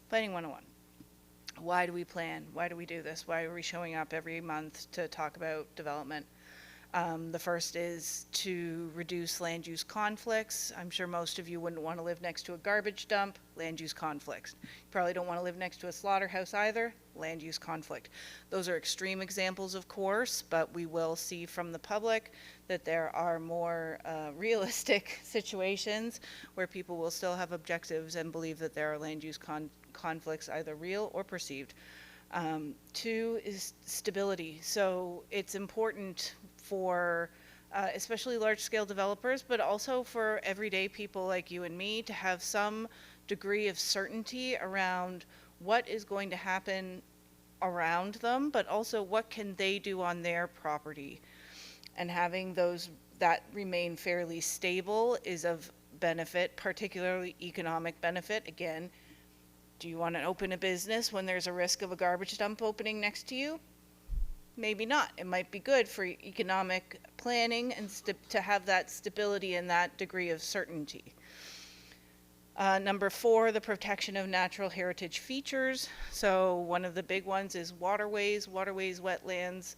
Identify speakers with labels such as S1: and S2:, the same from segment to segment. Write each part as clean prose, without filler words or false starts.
S1: Planning 101. Why do we plan? Why do we do this? Why are we showing up every month to talk about development? The first is to reduce land use conflicts. I'm sure most of you wouldn't want to live next to a garbage dump, land use conflicts. You probably don't want to live next to a slaughterhouse either, land use conflict. Those are extreme examples, of course, but we will see from the public that there are more realistic situations where people will still have objectives and believe that there are land use conflicts, either real or perceived. Two is stability. So it's important for especially large-scale developers, but also for everyday people like you and me to have some degree of certainty around what is going to happen around them, but also what can they do on their property. And having those that remain fairly stable is of benefit, particularly economic benefit. Again, do you want to open a business when there's a risk of a garbage dump opening next to you? Maybe not. It might be good for economic planning and to have that stability and that degree of certainty. Number 4, the protection of natural heritage features. So one of the big ones is waterways, wetlands,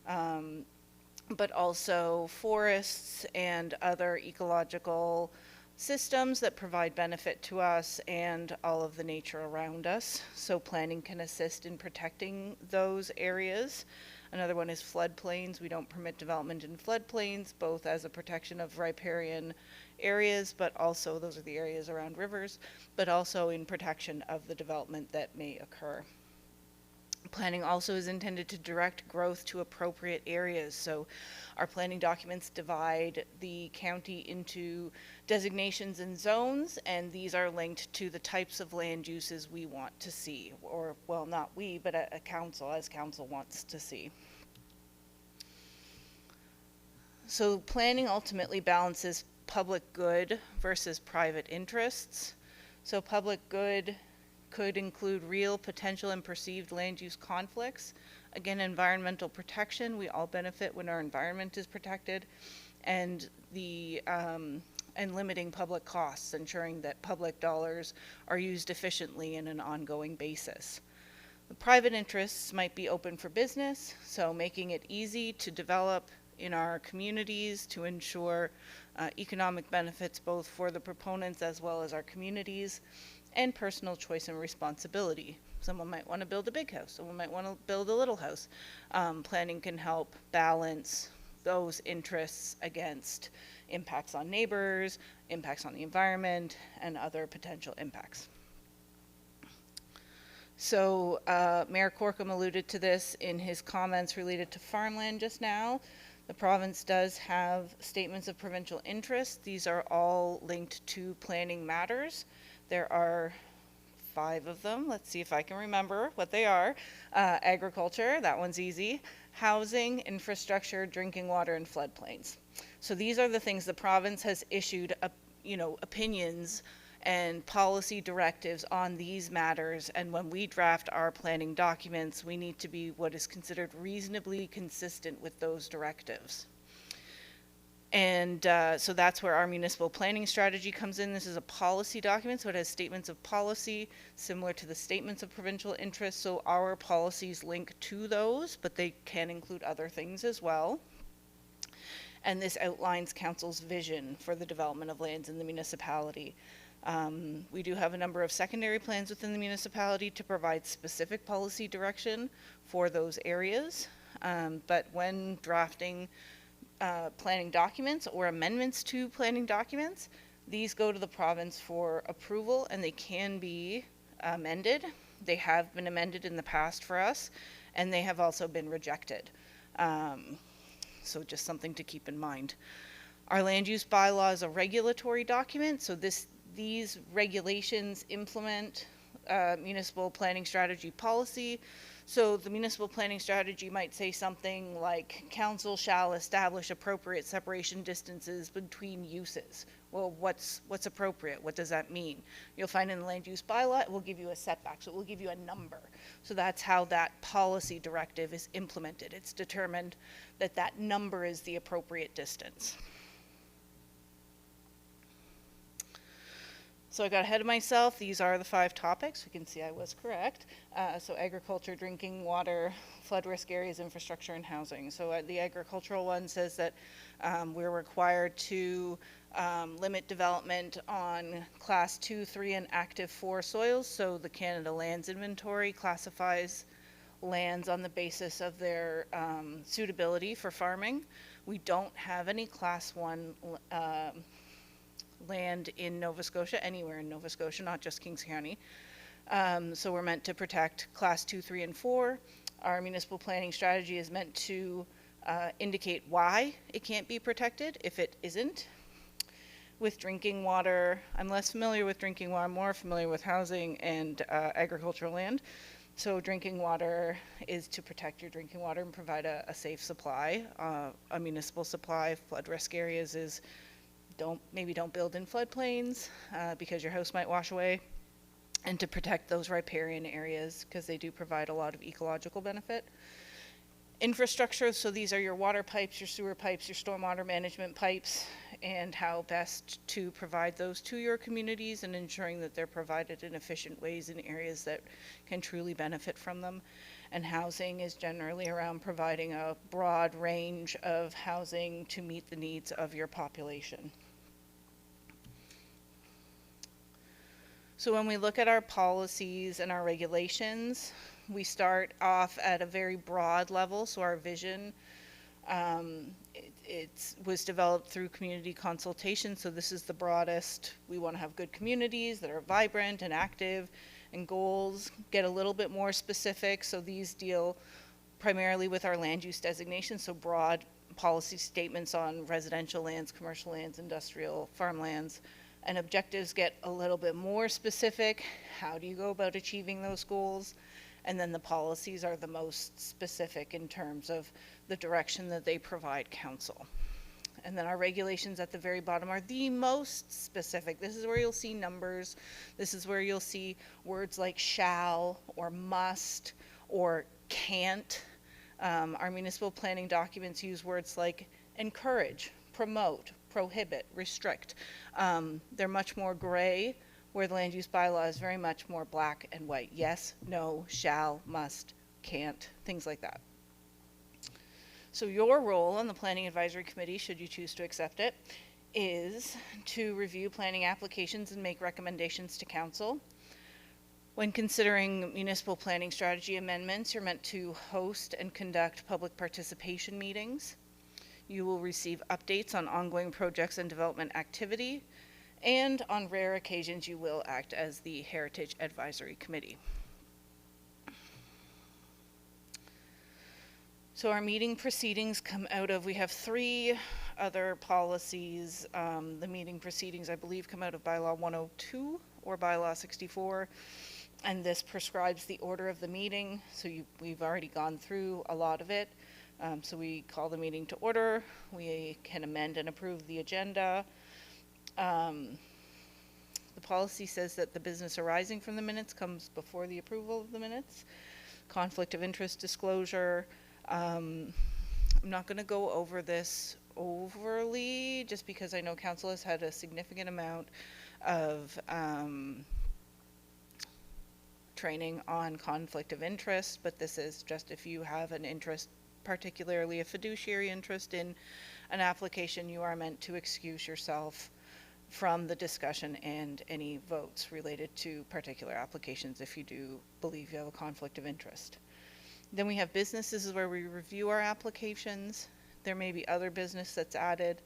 S1: but also forests and other ecological systems that provide benefit to us and all of the nature around us. So planning can assist in protecting those areas. Another one is floodplains. We don't permit development in floodplains, both as a protection of riparian areas, but also those are the areas around rivers, but also in protection of the development that may occur. Planning also is intended to direct growth to appropriate areas. So our planning documents divide the county into designations and zones, and these are linked to the types of land uses we want to see, or, well, not we, but a council, as council wants to see. So planning ultimately balances public good versus private interests. So public good could include real, potential, and perceived land use conflicts. Again, environmental protection. We all benefit when our environment is protected, and and limiting public costs, ensuring that public dollars are used efficiently in an ongoing basis. The private interests might be open for business, so making it easy to develop in our communities to ensure economic benefits both for the proponents as well as our communities, and personal choice and responsibility. Someone might want to build a big house, someone might want to build a little house. Planning can help balance those interests against impacts on neighbors, impacts on the environment, and other potential impacts. So Mayor Corkum alluded to this in his comments related to farmland just now. The province does have statements of provincial interest. These are all linked to planning matters. There are 5 of them. Let's see if I can remember what they are. Agriculture, that one's easy. Housing, infrastructure, drinking water, and floodplains. So these are the things the province has issued, opinions and policy directives on these matters. And when we draft our planning documents, we need to be what is considered reasonably consistent with those directives. And so that's where our municipal planning strategy comes in. This is a policy document, so it has statements of policy similar to the statements of provincial interest. So our policies link to those, but they can include other things as well. And this outlines council's vision for the development of lands in the municipality. We do have a number of secondary plans within the municipality to provide specific policy direction for those areas. But when drafting planning documents or amendments to planning documents, these go to the province for approval, and they can be amended. They have been amended in the past for us, and they have also been rejected. So just something to keep in mind. Our land use bylaw is a regulatory document, so these regulations implement municipal planning strategy policy. So the municipal planning strategy might say something like, council shall establish appropriate separation distances between uses. Well, what's appropriate? What does that mean? You'll find in the land use bylaw, it will give you a setback, so it will give you a number. So that's how that policy directive is implemented. It's determined that that number is the appropriate distance. So I got ahead of myself. These are the 5 topics. You can see I was correct. So agriculture, drinking water, flood risk areas, infrastructure, and housing. So the agricultural one says that we're required to limit development on class 2, 3, and active 4 soils. So the Canada Lands Inventory classifies lands on the basis of their suitability for farming. We don't have any class 1 land in Nova Scotia, anywhere in Nova Scotia, not just Kings County. So we're meant to protect class 2, 3, and 4. Our municipal planning strategy is meant to indicate why it can't be protected if it isn't. With drinking water, I'm less familiar with drinking water, I'm more familiar with housing and agricultural land. So drinking water is to protect your drinking water and provide a safe supply, a municipal supply. Flood risk areas is maybe don't build in floodplains because your house might wash away, and to protect those riparian areas because they do provide a lot of ecological benefit. Infrastructure, so these are your water pipes, your sewer pipes, your stormwater management pipes, and how best to provide those to your communities and ensuring that they're provided in efficient ways in areas that can truly benefit from them. And housing is generally around providing a broad range of housing to meet the needs of your population. So when we look at our policies and our regulations, we start off at a very broad level. So our vision, it was developed through community consultation. So this is the broadest. We want to have good communities that are vibrant and active, and goals get a little bit more specific. So these deal primarily with our land use designation. So broad policy statements on residential lands, commercial lands, industrial, farmlands. And objectives get a little bit more specific. How do you go about achieving those goals? And then the policies are the most specific in terms of the direction that they provide council. And then our regulations at the very bottom are the most specific. This is where you'll see numbers. This is where you'll see words like shall or must or can't. Our municipal planning documents use words like encourage, promote, prohibit, restrict. They're much more gray, where the land use bylaw is very much more black and white. Yes, no, shall, must, can't, things like that. So your role on the Planning Advisory Committee, should you choose to accept it, is to review planning applications and make recommendations to council. When considering municipal planning strategy amendments, you're meant to host and conduct public participation meetings. You will receive updates on ongoing projects and development activity, and on rare occasions you will act as the Heritage Advisory Committee. So our meeting proceedings come out of, we have 3 other policies. The meeting proceedings, I believe, come out of bylaw 102 or bylaw 64, and this prescribes the order of the meeting. So we've already gone through a lot of it. So we call the meeting to order. We can amend and approve the agenda. The policy says that the business arising from the minutes comes before the approval of the minutes. Conflict of interest disclosure. I'm not going to go over this overly, just because I know council has had a significant amount of training on conflict of interest, but this is just if you have an interest, particularly a fiduciary interest in an application, you are meant to excuse yourself from the discussion and any votes related to particular applications if you do believe you have a conflict of interest. Then we have business. This is where we review our applications. There may be other business that's added,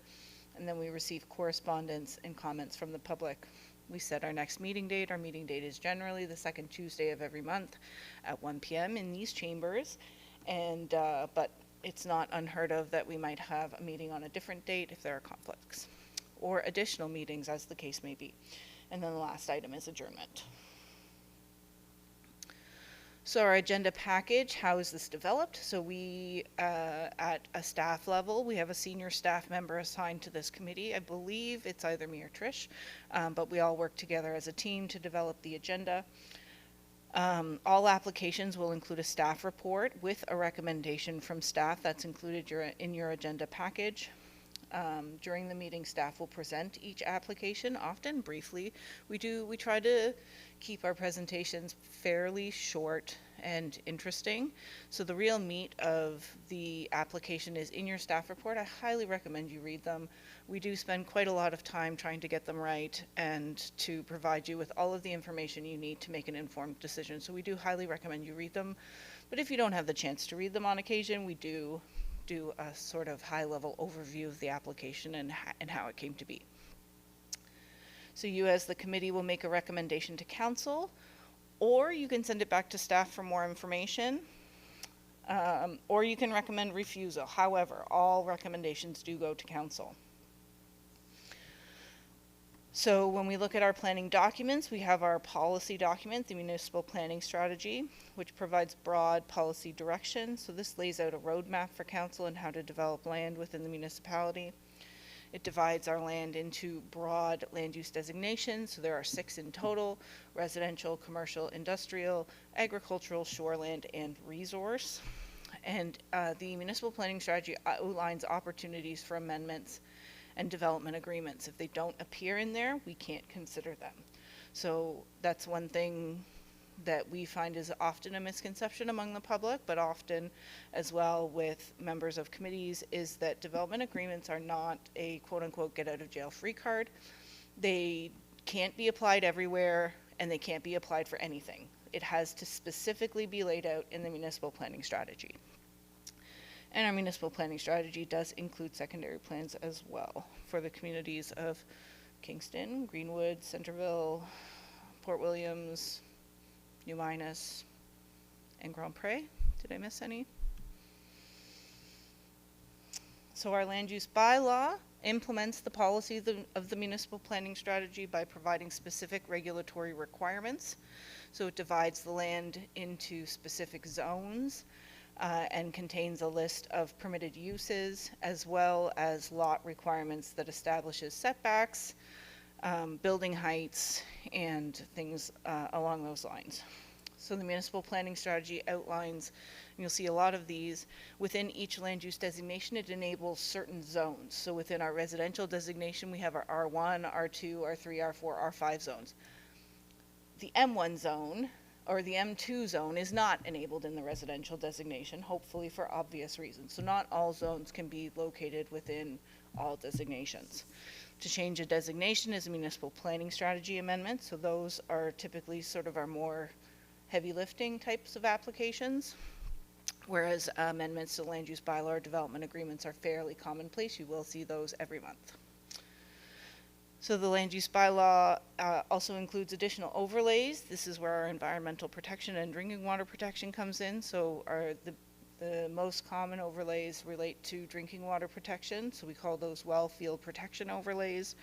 S1: and then we receive correspondence and comments from the public. We set our next meeting date. Our meeting date is generally the 2nd Tuesday of every month at 1 p.m. in these chambers, and but it's not unheard of that we might have a meeting on a different date if there are conflicts, or additional meetings as the case may be. And then the last item is adjournment. So our agenda package, how is this developed? So we, at a staff level, we have a senior staff member assigned to this committee. I believe it's either me or Trish, but we all work together as a team to develop the agenda. All applications will include a staff report with a recommendation from staff that's included in your agenda package. During the meeting, staff will present each application, often briefly. We try to keep our presentations fairly short and interesting. So the real meat of the application is in your staff report. I highly recommend you read them. We do spend quite a lot of time trying to get them right and to provide you with all of the information you need to make an informed decision. So we do highly recommend you read them. But if you don't have the chance to read them on occasion, we do a sort of high-level overview of the application and how it came to be. So you as the committee will make a recommendation to council, or you can send it back to staff for more information, or you can recommend refusal. However, all recommendations do go to council. So when we look at our planning documents, we have our policy document, the municipal planning strategy, which provides broad policy direction. So this lays out a roadmap for council and how to develop land within the municipality. It divides our land into broad land use designations. So there are 6 in total: residential, commercial, industrial, agricultural, shoreland, and resource. And the municipal planning strategy outlines opportunities for amendments and development agreements. If they don't appear in there, we can't consider them. So that's one thing that we find is often a misconception among the public, but often as well with members of committees, is that development agreements are not a quote-unquote get out of jail free card. They can't be applied everywhere, and they can't be applied for anything. It has to specifically be laid out in the municipal planning strategy. And our municipal planning strategy does include secondary plans as well for the communities of Kingston, Greenwood, Centerville, Port Williams, New Minas, and Grand Pré. Did I miss any? So our land use bylaw implements the policy of the municipal planning strategy by providing specific regulatory requirements. So it divides the land into specific zones, and contains a list of permitted uses, as well as lot requirements that establishes setbacks, building heights, and things along those lines. So the municipal planning strategy outlines, and you'll see a lot of these, within each land use designation, it enables certain zones. So within our residential designation, we have our R1, R2, R3, R4, R5 zones. The M1 zone, or the M2 zone, is not enabled in the residential designation, hopefully for obvious reasons. So not all zones can be located within all designations. To change a designation is a municipal planning strategy amendment. So those are typically sort of our more heavy lifting types of applications, whereas amendments to land use bylaw or development agreements are fairly commonplace. You will see those every month. So the land use bylaw also includes additional overlays. This is where our environmental protection and drinking water protection comes in. So the most common overlays relate to drinking water protection. So we call those well field protection overlays.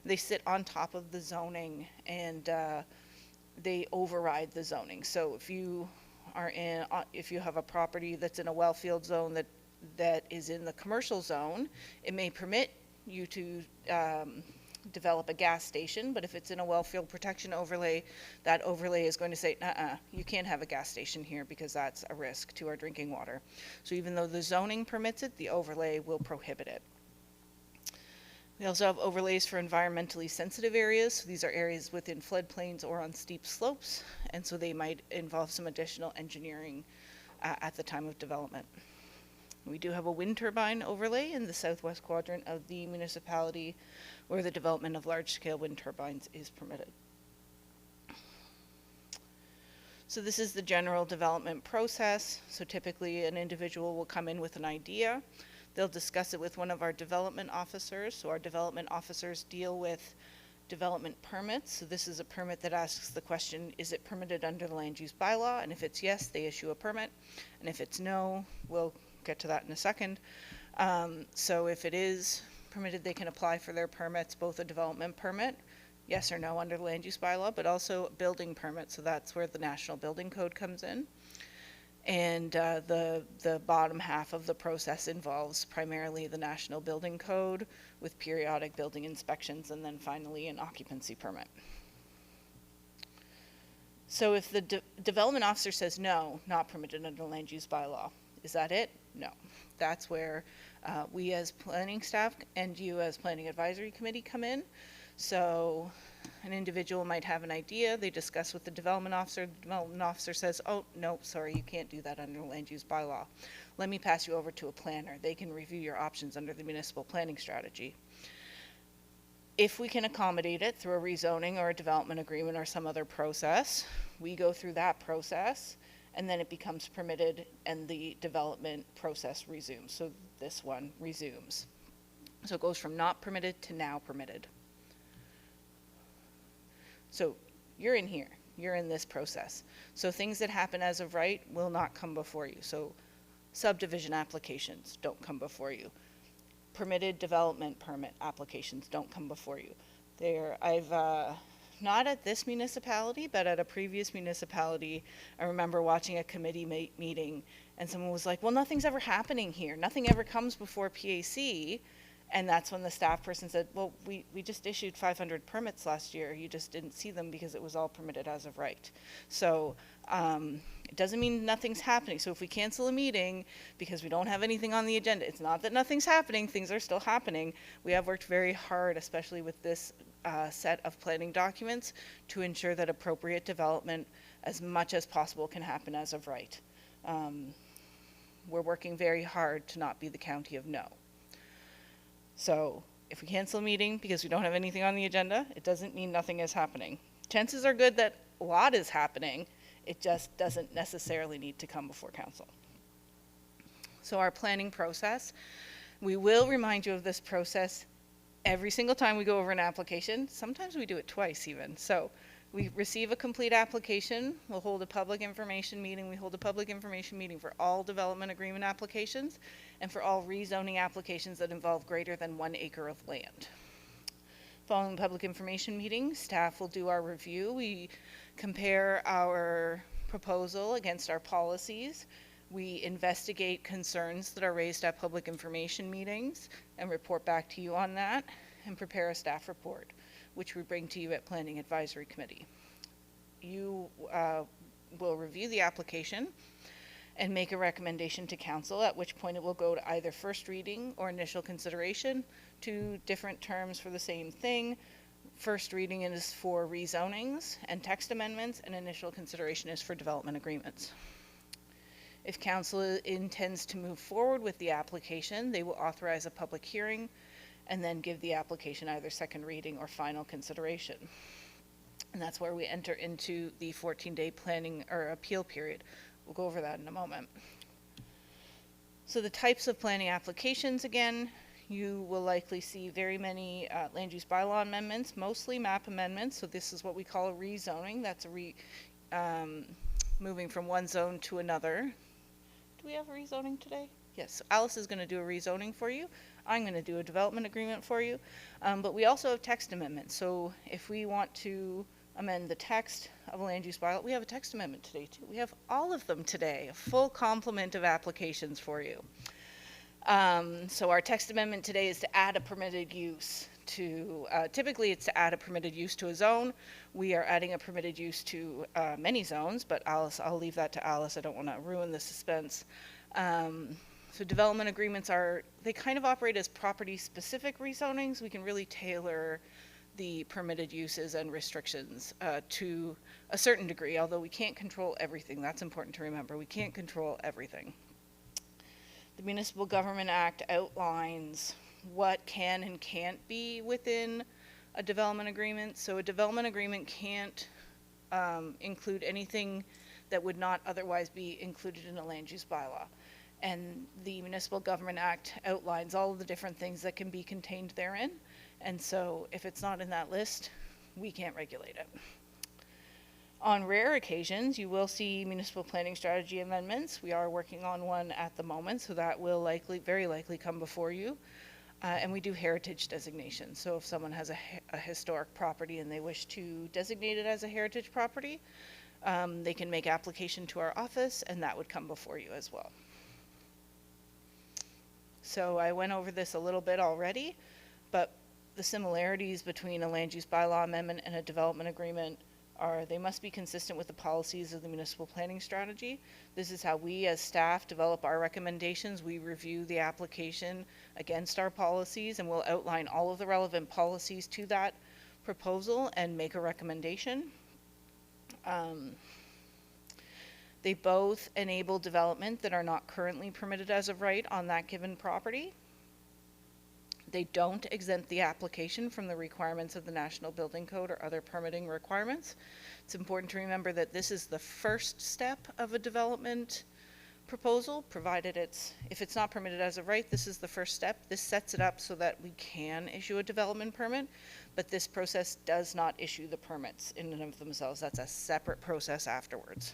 S1: They sit on top of the zoning, and they override the zoning. So if you have a property that's in a well field zone that is in the commercial zone, it may permit you to develop a gas station, but if it's in a well field protection overlay, that overlay is going to say, you can't have a gas station here because that's a risk to our drinking water. So even though the zoning permits it, the overlay will prohibit it. We also have overlays for environmentally sensitive areas. So these are areas within floodplains or on steep slopes, and so they might involve some additional engineering at the time of development. We do have a wind turbine overlay in the southwest quadrant of the municipality, where the development of large-scale wind turbines is permitted. So this is the general development process. So typically an individual will come in with an idea. They'll discuss it with one of our development officers. So our development officers deal with development permits. So this is a permit that asks the question, is it permitted under the land use bylaw? And if it's yes, they issue a permit. And if it's no, we'll get to that in a second. So if it is permitted, they can apply for their permits, both a development permit, yes or no under the land use bylaw, but also a building permit. So that's where the National Building Code comes in. And the bottom half of the process involves primarily the National Building Code with periodic building inspections, and then finally an occupancy permit. So if the development officer says no, not permitted under the land use bylaw, is that it? No. That's where We as planning staff and you as planning advisory committee come in. So an individual might have an idea, they discuss with the development officer says, oh, no, sorry, you can't do that under land use bylaw. Let me pass you over to a planner. They can review your options under the municipal planning strategy. If we can accommodate it through a rezoning or a development agreement or some other process, we go through that process, and then it becomes permitted and the development process resumes. So this one resumes. So it goes from not permitted to now permitted. So you're in here, you're in this process. So things that happen as of right will not come before you. So subdivision applications don't come before you. Permitted development permit applications don't come before you. I've not at this municipality, but at a previous municipality, I remember watching a committee meeting and someone was like, well, nothing's ever happening here. Nothing ever comes before PAC. And that's when the staff person said, well, we just issued 500 permits last year. You just didn't see them because it was all permitted as of right. So it doesn't mean nothing's happening. So if we cancel a meeting because we don't have anything on the agenda, it's not that nothing's happening. Things are still happening. We have worked very hard, especially with this set of planning documents, to ensure that appropriate development as much as possible can happen as of right. We're working very hard to not be the county of no. So if we cancel a meeting because we don't have anything on the agenda, it doesn't mean nothing is happening. Chances are good that a lot is happening. It just doesn't necessarily need to come before council. So our planning process, we will remind you of this process every single time we go over an application. Sometimes we do it twice even. So we receive a complete application, we'll hold a public information meeting. We hold a public information meeting for all development agreement applications and for all rezoning applications that involve greater than 1 acre of land. Following the public information meeting, staff will do our review. We compare our proposal against our policies. We investigate concerns that are raised at public information meetings and report back to you on that, and prepare a staff report, which we bring to you at Planning Advisory Committee. You will review the application and make a recommendation to council, at which point it will go to either first reading or initial consideration, 2 different terms for the same thing. First reading is for rezonings and text amendments, and initial consideration is for development agreements. If council intends to move forward with the application, they will authorize a public hearing and then give the application either second reading or final consideration. And that's where we enter into the 14-day planning or appeal period. We'll go over that in a moment. So the types of planning applications, again, you will likely see very many land use bylaw amendments, mostly map amendments. So this is what we call a rezoning. That's a moving from one zone to another. Do we have a rezoning today? Yes, Alice is going to do a rezoning for you. I'm going to do a development agreement for you. But we also have text amendments. So if we want to amend the text of a land use bylaw, we have a text amendment today too. We have all of them today, a full complement of applications for you. So our text amendment today is to add a permitted use to, typically it's to add a permitted use to a zone. We are adding a permitted use to many zones, but Alice, I'll leave that to Alice. I don't want to ruin the suspense. So development agreements they kind of operate as property-specific rezonings. We can really tailor the permitted uses and restrictions to a certain degree, although we can't control everything. That's important to remember. We can't control everything. The Municipal Government Act outlines what can and can't be within a development agreement. So a development agreement can't include anything that would not otherwise be included in a land use bylaw. And the Municipal Government Act outlines all of the different things that can be contained therein. And so if it's not in that list, we can't regulate it. On rare occasions, you will see municipal planning strategy amendments. We are working on one at the moment, so that will very likely come before you. And we do heritage designations. So if someone has a historic property and they wish to designate it as a heritage property, they can make application to our office, and that would come before you as well. So I went over this a little bit already, but the similarities between a land use bylaw amendment and a development agreement are they must be consistent with the policies of the municipal planning strategy. This is how we as staff develop our recommendations. We review the application against our policies, and we'll outline all of the relevant policies to that proposal and make a recommendation. They both enable development that are not currently permitted as of right on that given property. They don't exempt the application from the requirements of the National Building Code or other permitting requirements. It's important to remember that this is the first step of a development proposal, provided if it's not permitted as of right, this is the first step. This sets it up so that we can issue a development permit, but this process does not issue the permits in and of themselves. That's a separate process afterwards.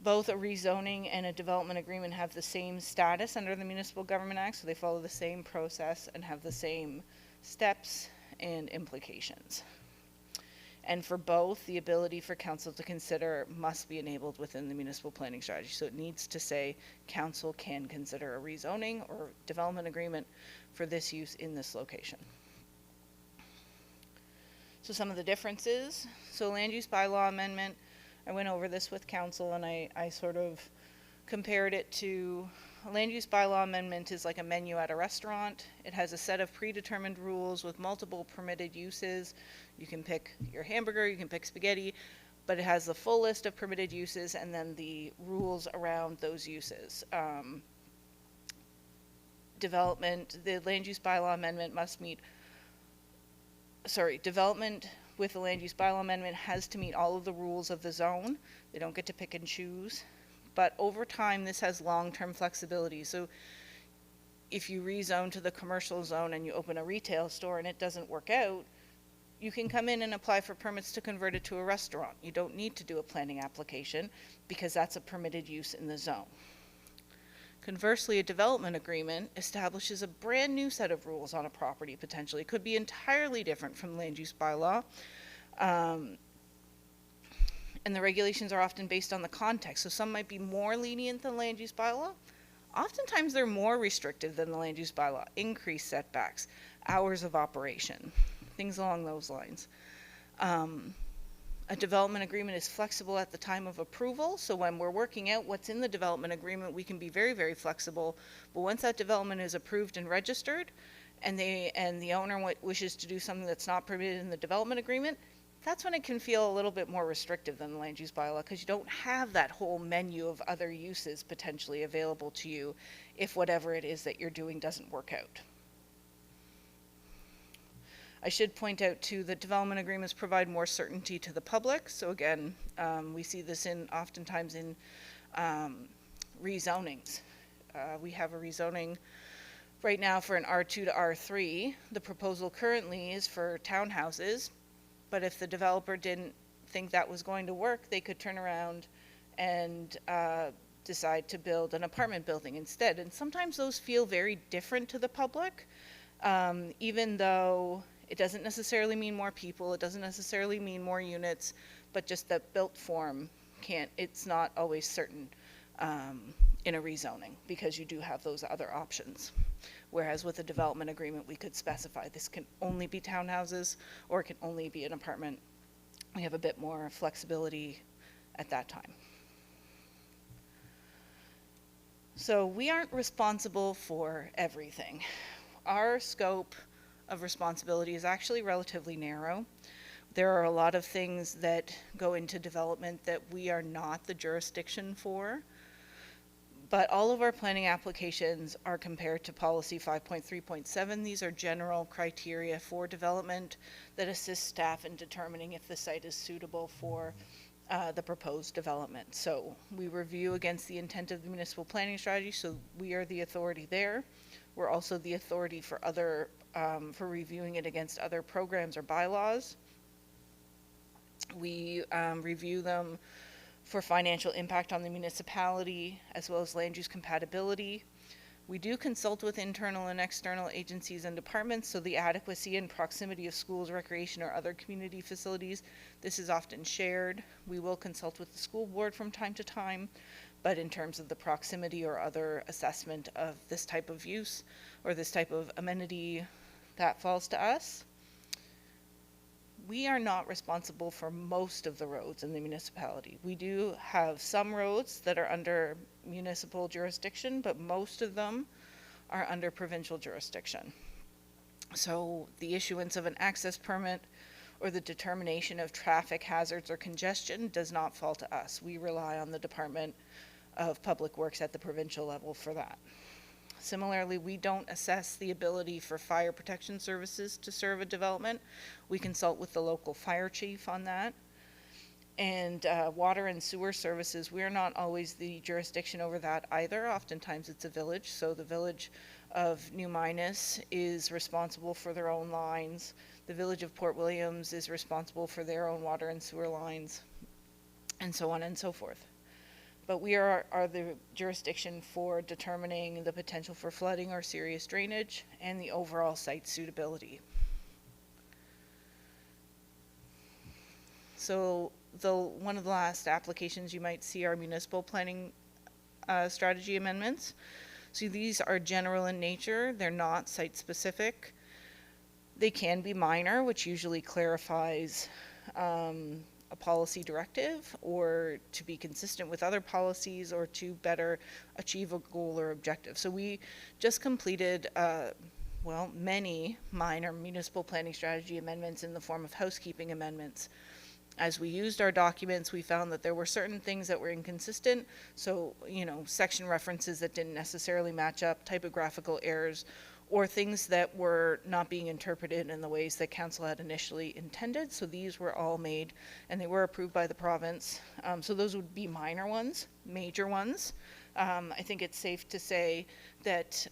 S1: Both a rezoning and a development agreement have the same status under the Municipal Government Act, so they follow the same process and have the same steps and implications. And for both, the ability for council to consider must be enabled within the municipal planning strategy. So it needs to say council can consider a rezoning or development agreement for this use in this location. So some of the differences. So land use bylaw amendment, I went over this with council, and I sort of compared it to a land use bylaw amendment is like a menu at a restaurant. It has a set of predetermined rules with multiple permitted uses. You can pick your hamburger, you can pick spaghetti, but it has the full list of permitted uses and then the rules around those uses. Development, the land use bylaw amendment must meet, development with the land use bylaw amendment has to meet all of the rules of the zone. They don't get to pick and choose. But over time, this has long-term flexibility. So if you rezone to the commercial zone and you open a retail store and it doesn't work out, you can come in and apply for permits to convert it to a restaurant. You don't need to do a planning application because that's a permitted use in the zone. Conversely, a development agreement establishes a brand new set of rules on a property potentially. It could be entirely different from land use bylaw. And the regulations are often based on the context. So some might be more lenient than land use bylaw. Oftentimes they're more restrictive than the land use bylaw. Increased setbacks, hours of operation, things along those lines. A development agreement is flexible at the time of approval. So when we're working out what's in the development agreement, we can be very, very flexible. But once that development is approved and registered, and the owner wishes to do something that's not permitted in the development agreement, that's when it can feel a little bit more restrictive than the land use bylaw, because you don't have that whole menu of other uses potentially available to you if whatever it is that you're doing doesn't work out. I should point out too that development agreements provide more certainty to the public. So again, we see this oftentimes in rezonings. We have a rezoning right now for an R2 to R3. The proposal currently is for townhouses, but if the developer didn't think that was going to work, they could turn around and decide to build an apartment building instead. And sometimes those feel very different to the public, even though it doesn't necessarily mean more people, it doesn't necessarily mean more units, but just that built form it's not always certain in a rezoning, because you do have those other options. Whereas with a development agreement, we could specify this can only be townhouses or it can only be an apartment. We have a bit more flexibility at that time. So we aren't responsible for everything. Our scope of responsibility is actually relatively narrow. There are a lot of things that go into development that we are not the jurisdiction for, but all of our planning applications are compared to policy 5.3.7. These are general criteria for development that assist staff in determining if the site is suitable for the proposed development. So we review against the intent of the municipal planning strategy, so we are the authority there. We're also the authority for for reviewing it against other programs or bylaws. We review them for financial impact on the municipality, as well as land use compatibility. We do consult with internal and external agencies and departments, so the adequacy and proximity of schools, recreation, or other community facilities, this is often shared. We will consult with the school board from time to time, but in terms of the proximity or other assessment of this type of use or this type of amenity, that falls to us. we are not responsible for most of the roads in the municipality. We do have some roads that are under municipal jurisdiction, but most of them are under provincial jurisdiction. So the issuance of an access permit or the determination of traffic hazards or congestion does not fall to us. We rely on the Department of Public Works at the provincial level for that. Similarly, we don't assess the ability for fire protection services to serve a development. We consult with the local fire chief on that. And water and sewer services, we're not always the jurisdiction over that either. Oftentimes it's a village, so the village of New Minas is responsible for their own lines. The village of Port Williams is responsible for their own water and sewer lines, and so on and so forth. But we are the jurisdiction for determining the potential for flooding or serious drainage and the overall site suitability. So one of the last applications you might see are municipal planning strategy amendments. So these are general in nature. They're not site specific. They can be minor, which usually clarifies a policy directive, or to be consistent with other policies, or to better achieve a goal or objective. So we just completed many minor municipal planning strategy amendments in the form of housekeeping amendments. As we used our documents, we found that there were certain things that were inconsistent. So, section references that didn't necessarily match up, typographical errors, or things that were not being interpreted in the ways that council had initially intended. So these were all made, and they were approved by the province. So those would be minor ones. Major ones, I think it's safe to say that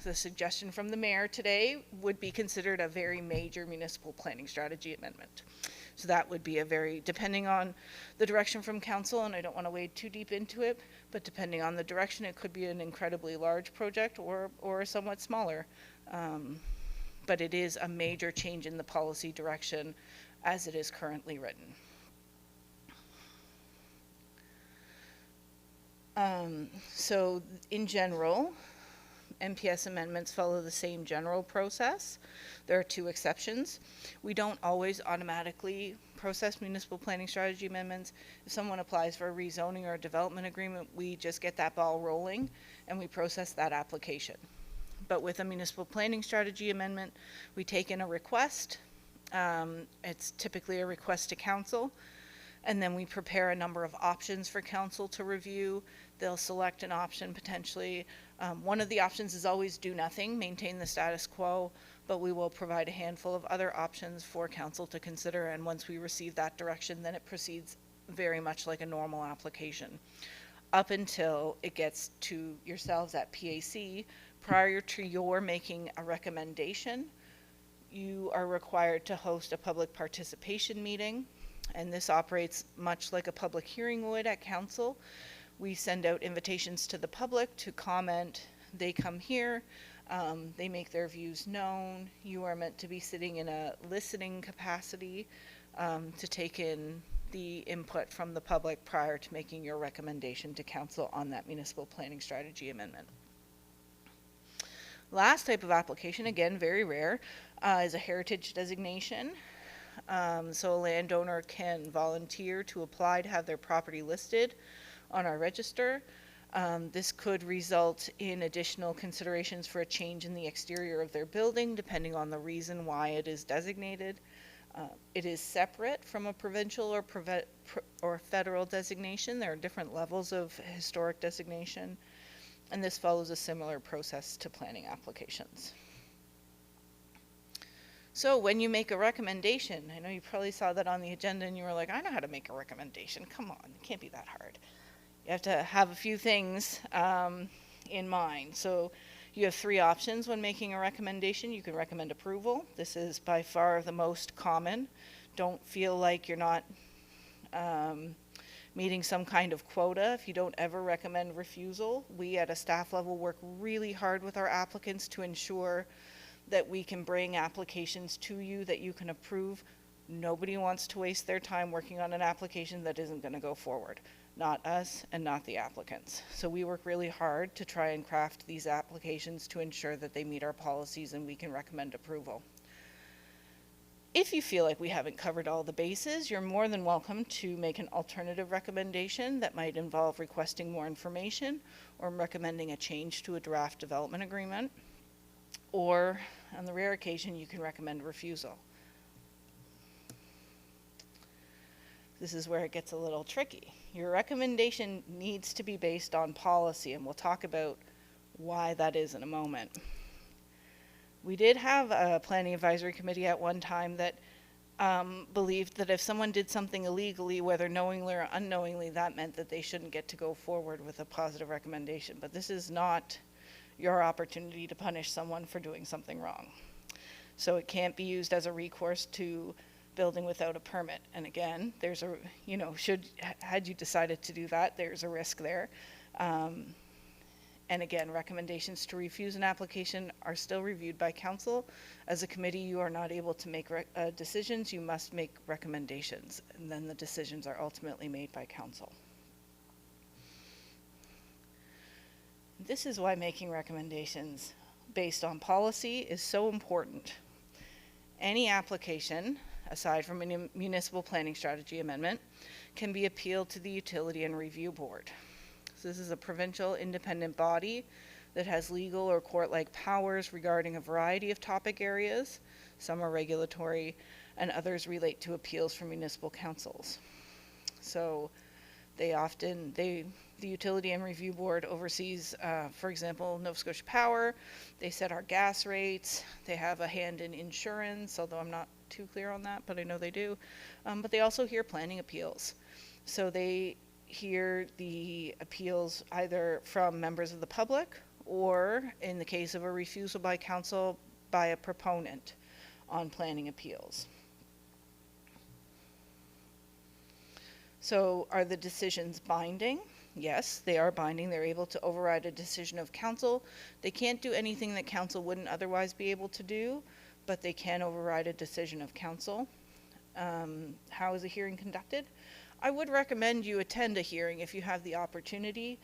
S1: the suggestion from the mayor today would be considered a very major municipal planning strategy amendment. So that would be depending on the direction from council, and I don't want to wade too deep into it, but depending on the direction, it could be an incredibly large project or somewhat smaller. But it is a major change in the policy direction as it is currently written. So in general, MPS amendments follow the same general process. There are two exceptions. We don't always automatically process municipal planning strategy amendments. If someone applies for a rezoning or a development agreement, we just get that ball rolling and we process that application. But with a municipal planning strategy amendment, we take in a request. It's typically a request to council, and then we prepare a number of options for council to review. They'll select an option potentially. One of the options is always do nothing, maintain the status quo, but we will provide a handful of other options for council to consider, and once we receive that direction, then it proceeds very much like a normal application. Up until it gets to yourselves at PAC, prior to your making a recommendation, you are required to host a public participation meeting, and this operates much like a public hearing would at council. We send out invitations to the public to comment. They come here, they make their views known. You are meant to be sitting in a listening capacity to take in the input from the public prior to making your recommendation to council on that municipal planning strategy amendment. Last type of application, again very rare, is a heritage designation. So a landowner can volunteer to apply to have their property listed on our register. This could result in additional considerations for a change in the exterior of their building, depending on the reason why it is designated. It is separate from a provincial or federal designation. There are different levels of historic designation, and this follows a similar process to planning applications. So when you make a recommendation, I know you probably saw that on the agenda and you were like, I know how to make a recommendation. Come on, it can't be that hard. You have to have a few things in mind. So you have three options when making a recommendation. You can recommend approval. This is by far the most common. Don't feel like you're not meeting some kind of quota if you don't ever recommend refusal. We at a staff level work really hard with our applicants to ensure that we can bring applications to you that you can approve. Nobody wants to waste their time working on an application that isn't going to go forward. Not us and not the applicants. So we work really hard to try and craft these applications to ensure that they meet our policies and we can recommend approval. If you feel like we haven't covered all the bases, you're more than welcome to make an alternative recommendation that might involve requesting more information or recommending a change to a draft development agreement. Or, on the rare occasion, you can recommend refusal. This is where it gets a little tricky. Your recommendation needs to be based on policy, and we'll talk about why that is in a moment. We did have a planning advisory committee at one time that believed that if someone did something illegally, whether knowingly or unknowingly, that meant that they shouldn't get to go forward with a positive recommendation. But this is not your opportunity to punish someone for doing something wrong. So it can't be used as a recourse to building without a permit. And again, there's a, had you decided to do that, there's a risk there. And again, recommendations to refuse an application are still reviewed by council. As a committee, you are not able to make decisions. You must make recommendations, and then the decisions are ultimately made by council. This is why making recommendations based on policy is so important. Any application, aside from a municipal planning strategy amendment, can be appealed to the Utility and Review Board. This is a provincial independent body that has legal or court-like powers regarding a variety of topic areas. Some are regulatory and others relate to appeals from municipal councils. So the Utility and Review Board oversees, for example, Nova Scotia Power. They set our gas rates. They have a hand in insurance, although I'm not too clear on that, but I know they do. But they also hear planning appeals. So they hear the appeals either from members of the public or, in the case of a refusal by council, by a proponent on planning appeals. So are the decisions binding? Yes, they are binding. They're able to override a decision of council. They can't do anything that council wouldn't otherwise be able to do, but they can override a decision of council. How is a hearing conducted? I would recommend you attend a hearing if you have the opportunity.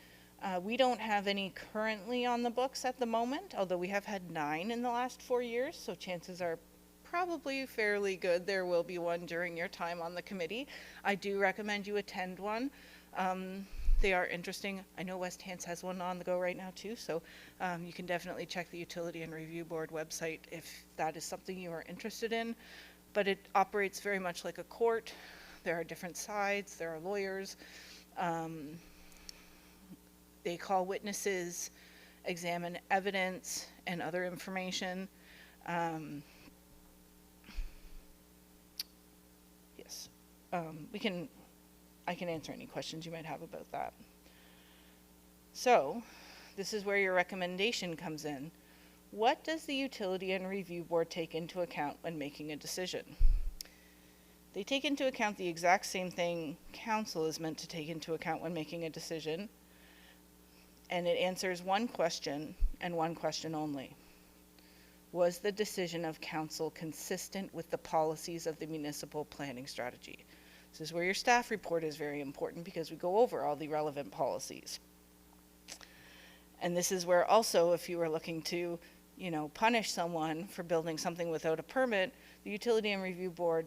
S1: We don't have any currently on the books at the moment, although we have had 9 in the last 4 years, so chances are probably fairly good there will be one during your time on the committee. I do recommend you attend one. They are interesting. I know West Hants has one on the go right now too, so you can definitely check the Utility and Review Board website if that is something you are interested in. But it operates very much like a court. There are different sides, there are lawyers. They call witnesses, examine evidence and other information. Yes, I can answer any questions you might have about that. So, this is where your recommendation comes in. What does the Utility and Review Board take into account when making a decision? They take into account the exact same thing council is meant to take into account when making a decision, and it answers one question and one question only. Was the decision of council consistent with the policies of the municipal planning strategy? This is where your staff report is very important because we go over all the relevant policies. And this is where also, if you were looking to, punish someone for building something without a permit, the Utility and Review Board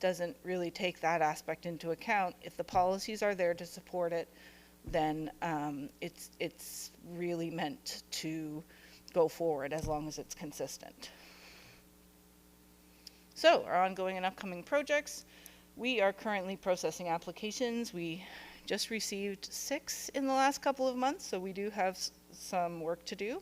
S1: doesn't really take that aspect into account. If the policies are there to support it, then it's really meant to go forward as long as it's consistent. So, our ongoing and upcoming projects. We are currently processing applications. We just received 6 in the last couple of months, so we do have some work to do.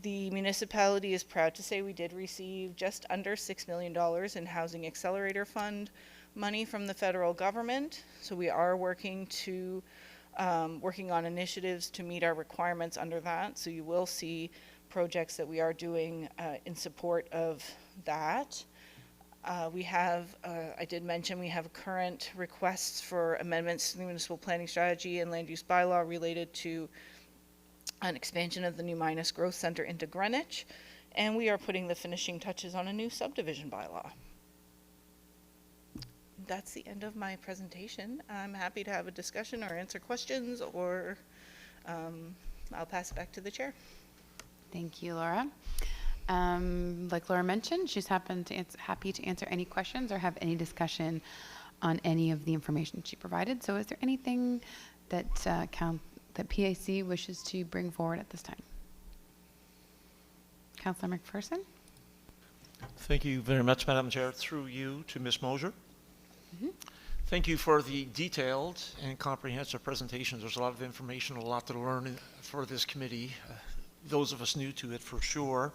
S1: The municipality is proud to say we did receive just under $6 million in Housing Accelerator Fund money from the federal government. So we are working on initiatives to meet our requirements under that. So you will see projects that we are doing in support of that. I did mention we have current requests for amendments to the municipal planning strategy and land use bylaw related to an expansion of the new Minas Growth Center into Greenwich, and we are putting the finishing touches on a new subdivision bylaw. That's the end of my presentation. I'm happy to have a discussion or answer questions, or I'll pass it back to the chair.
S2: Thank you, Laura. Like Laura mentioned, she's happy to answer any questions or have any discussion on any of the information she provided. So is there anything that that PAC wishes to bring forward at this time? Councillor McPherson?
S3: Thank you very much, Madam Chair. Through you to Ms. Mosier. Thank you for the detailed and comprehensive presentations. There's a lot of information, a lot to learn for this committee, those of us new to it for sure.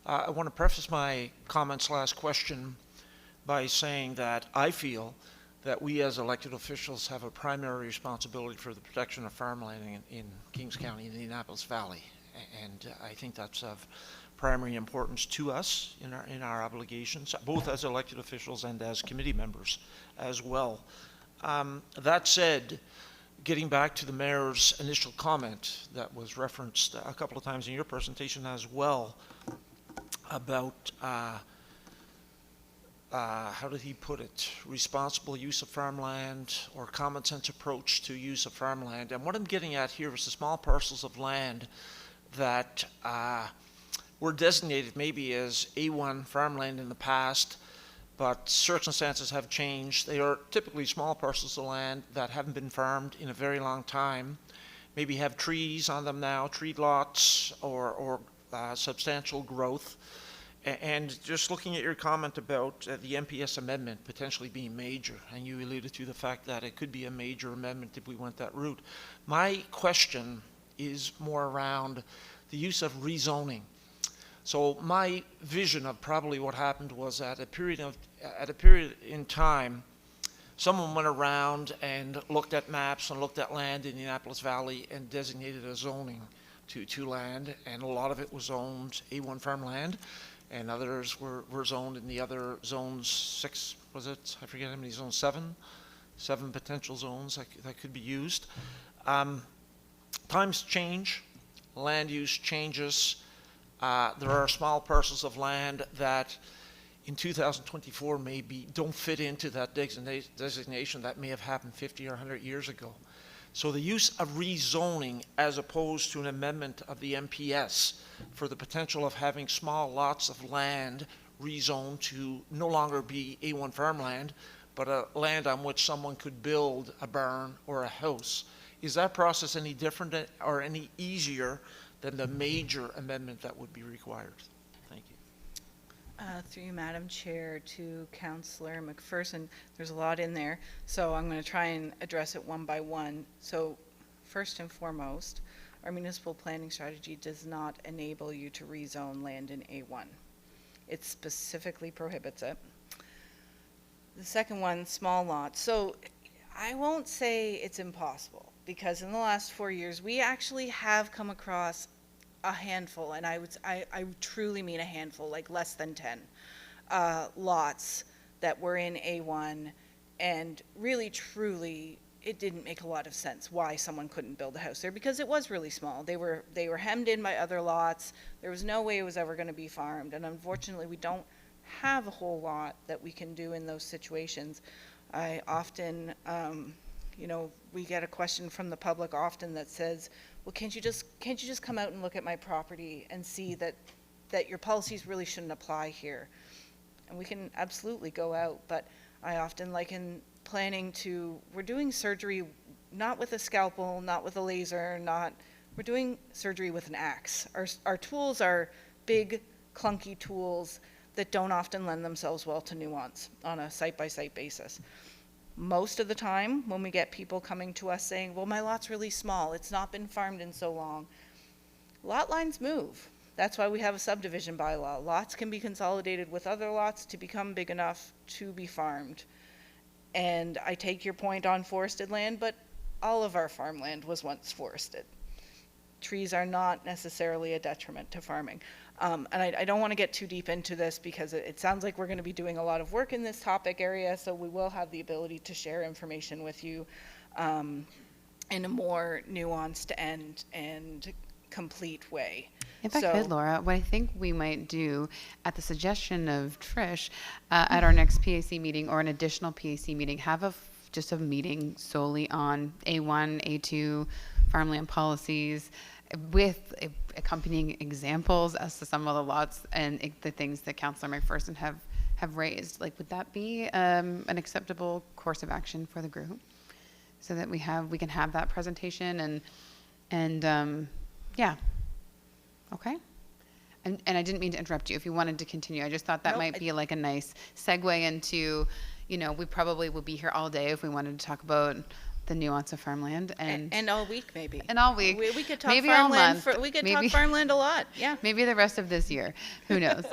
S3: I want to preface my comments last question by saying that I feel that we as elected officials have a primary responsibility for the protection of farmland in Kings County and the Annapolis Valley. And I think that's of primary importance to us in our obligations, both as elected officials and as committee members as well. That said, getting back to the mayor's initial comment that was referenced a couple of times in your presentation as well about how did he put it? Responsible use of farmland or common sense approach to use of farmland. And what I'm getting at here is the small parcels of land that were designated maybe as A1 farmland in the past, but circumstances have changed. They are typically small parcels of land that haven't been farmed in a very long time, maybe have trees on them now, tree lots or substantial growth. And just looking at your comment about the MPS amendment potentially being major, and you alluded to the fact that it could be a major amendment if we went that route. My question is more around the use of rezoning. So my vision of probably what happened was at a period in time, someone went around and looked at maps and looked at land in the Annapolis Valley and designated a zoning to land, and a lot of it was owned A1 farmland, and others were zoned in the other zones, 6, was it? I forget how many zones, 7 potential zones that could be used. Times change, land use changes. There are small parcels of land that in 2024 maybe don't fit into that designation that may have happened 50 or 100 years ago. So the use of rezoning as opposed to an amendment of the MPS for the potential of having small lots of land rezoned to no longer be A1 farmland, but a land on which someone could build a barn or a house. Is that process any different or any easier than the major amendment that would be required? Thank you.
S1: Through you, Madam Chair, to Councillor McPherson. There's a lot in there, so I'm going to try and address it one by one. So first and foremost, our municipal planning strategy does not enable you to rezone land in A1. It specifically prohibits it. The second one, small lots. So I won't say it's impossible, because in the last 4 years, we actually have come across a handful, and I truly mean a handful, like less than 10 lots that were in A1, and really, truly, it didn't make a lot of sense why someone couldn't build a house there, because it was really small. They were hemmed in by other lots. There was no way it was ever going to be farmed, and unfortunately, we don't have a whole lot that we can do in those situations. I often, we get a question from the public often that says, well, can't you just come out and look at my property and see that your policies really shouldn't apply here? And we can absolutely go out, but I often liken planning to, we're doing surgery not with a scalpel, not with a laser, we're doing surgery with an axe. Our tools are big, clunky tools that don't often lend themselves well to nuance on a site-by-site basis. Most of the time, when we get people coming to us saying, well, my lot's really small, it's not been farmed in so long, lot lines move. That's why we have a subdivision bylaw. Lots can be consolidated with other lots to become big enough to be farmed. And I take your point on forested land, but all of our farmland was once forested. Trees are not necessarily a detriment to farming. And I don't want to get too deep into this because it sounds like we're going to be doing a lot of work in this topic area, so we will have the ability to share information with you in a more nuanced and complete way.
S2: If I could, Laura, what I think we might do at the suggestion of Trish at our next PAC meeting or an additional PAC meeting, have just a meeting solely on A1, A2, farmland policies, with accompanying examples as to some of the lots and the things that Councillor McPherson have raised. Like, would that be an acceptable course of action for the group, so that we can have that presentation and yeah, okay. And I didn't mean to interrupt you if you wanted to continue. I just thought that
S1: Nope,
S2: might be like a nice segue into, we probably would be here all day if we wanted to talk about the nuance of farmland
S1: And all week, maybe.
S2: and all week.
S1: We could talk
S2: maybe all
S1: farmland.
S2: month,
S1: We could
S2: maybe,
S1: talk farmland a lot. Yeah.
S2: maybe the rest of this year. Who knows?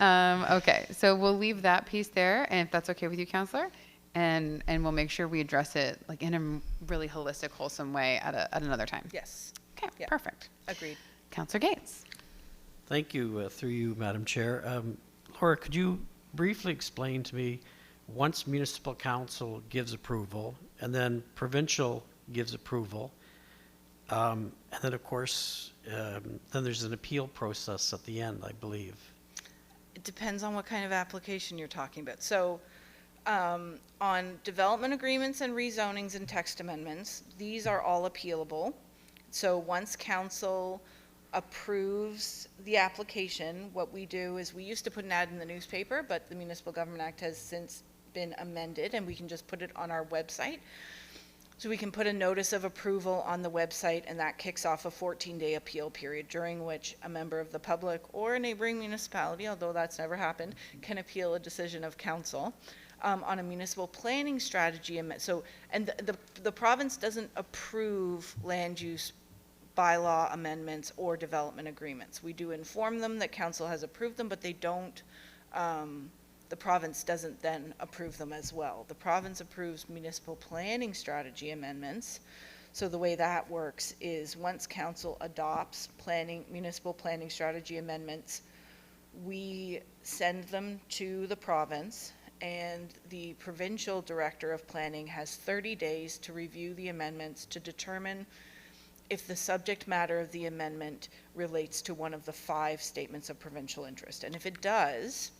S2: Okay, so we'll leave that piece there, and if that's okay with you, Councillor, and we'll make sure we address it like in a really holistic, wholesome way at another time.
S1: Yes.
S2: Okay,
S1: Yeah.
S2: perfect.
S1: Agreed.
S2: Councillor Gates.
S4: Thank you, through you, Madam Chair. Laura, could you briefly explain to me, once municipal council gives approval and then provincial gives approval, and then of course, then there's an appeal process at the end, I believe.
S1: It depends on what kind of application you're talking about. So on development agreements and rezonings and text amendments, these are all appealable. So once council approves the application, what we do is we used to put an ad in the newspaper, but the Municipal Government Act has since been amended and we can just put it on our website. So we can put a notice of approval on the website, and that kicks off a 14-day appeal period, during which a member of the public or a neighboring municipality, although that's never happened, can appeal a decision of council on a municipal planning strategy. So, and the province doesn't approve land use bylaw amendments or development agreements. We do inform them that council has approved them, but they don't, the province doesn't then approve them as well. The province approves municipal planning strategy amendments. So the way that works is once council adopts municipal planning strategy amendments, we send them to the province, and the provincial director of planning has 30 days to review the amendments to determine if the subject matter of the amendment relates to one of the 5 statements of provincial interest. And if it does,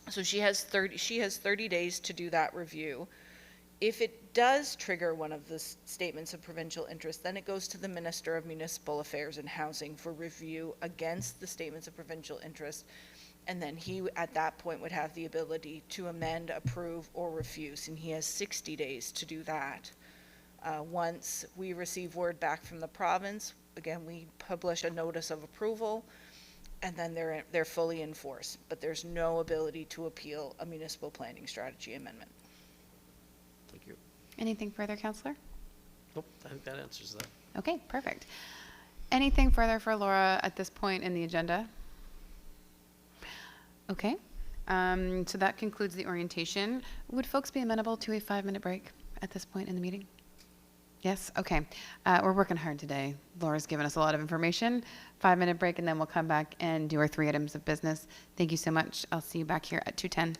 S1: so she has 30 days to do that review. If it does trigger one of the statements of provincial interest, then it goes to the Minister of Municipal Affairs and Housing for review against the statements of provincial interest. And then he, at that point, would have the ability to amend, approve, or refuse. And he has 60 days to do that. Once we receive word back from the province, again, we publish a notice of approval, and then they're fully in force. But there's no ability to appeal a municipal planning strategy amendment.
S4: Thank you.
S2: Anything further, Councillor?
S4: Nope, I think that answers that.
S2: Okay, perfect. Anything further for Laura at this point in the agenda? Okay, so that concludes the orientation. Would folks be amenable to a 5-minute break at this point in the meeting? Yes, okay. We're working hard today. Laura's given us a lot of information. 5-minute break, and then we'll come back and do our 3 items of business. Thank you so much. I'll see you back here at 2:10.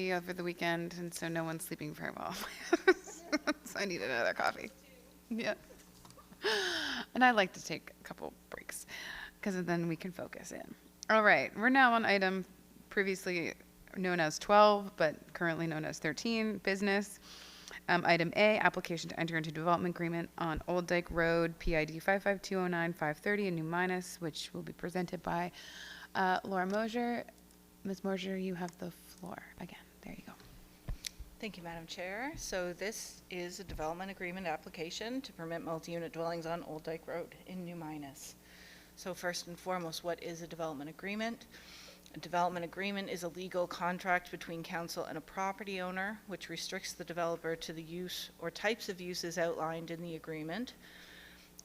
S2: coffee over the weekend, and so no one's sleeping very well. So I need another coffee. Yeah. And I like to take a couple breaks because then we can focus in. All right, we're now on item previously known as 12, but currently known as 13, business. Item A, application to enter into development agreement on Old Dyke Road, PID 55209-530 in New Minas, which will be presented by Laura Mosier. Ms. Mosier, you have the floor again. There you go.
S1: Thank you, Madam Chair. So this is a development agreement application to permit multi-unit dwellings on Old Dyke Road in New Minas. So first and foremost, what is a development agreement? A development agreement is a legal contract between council and a property owner, which restricts the developer to the use or types of uses outlined in the agreement.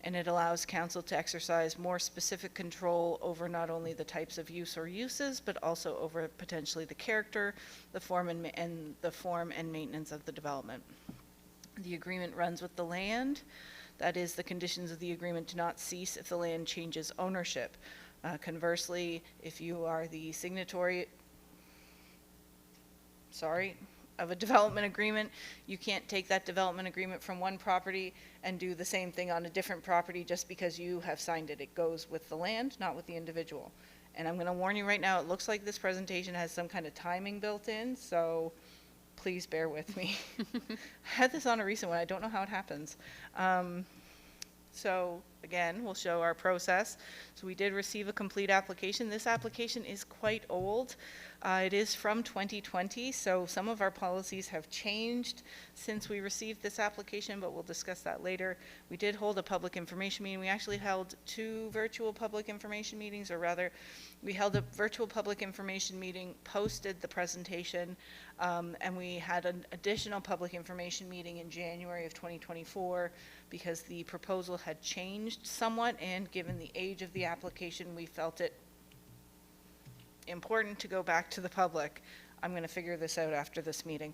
S1: And it allows council to exercise more specific control over not only the types of use or uses, but also over potentially the character, the form and maintenance of the development. The agreement runs with the land. That is, the conditions of the agreement do not cease if the land changes ownership. Conversely, if you are the signatory, of a development agreement, you can't take that development agreement from one property and do the same thing on a different property just because you have signed it. It goes with the land, not with the individual. And I'm going to warn you right now, it looks like this presentation has some kind of timing built in, so please bear with me. I had this on a recent one. I don't know how it happens. So again, we'll show our process. So we did receive a complete application. This application is quite old. It is from 2020, so some of our policies have changed since we received this application, but we'll discuss that later. We did hold a public information meeting. We actually held 2 virtual public information meetings, or rather, we held a virtual public information meeting, posted the presentation, and we had an additional public information meeting in January of 2024 because the proposal had changed somewhat, and given the age of the application, we felt it important to go back to the public. I'm going to figure this out after this meeting.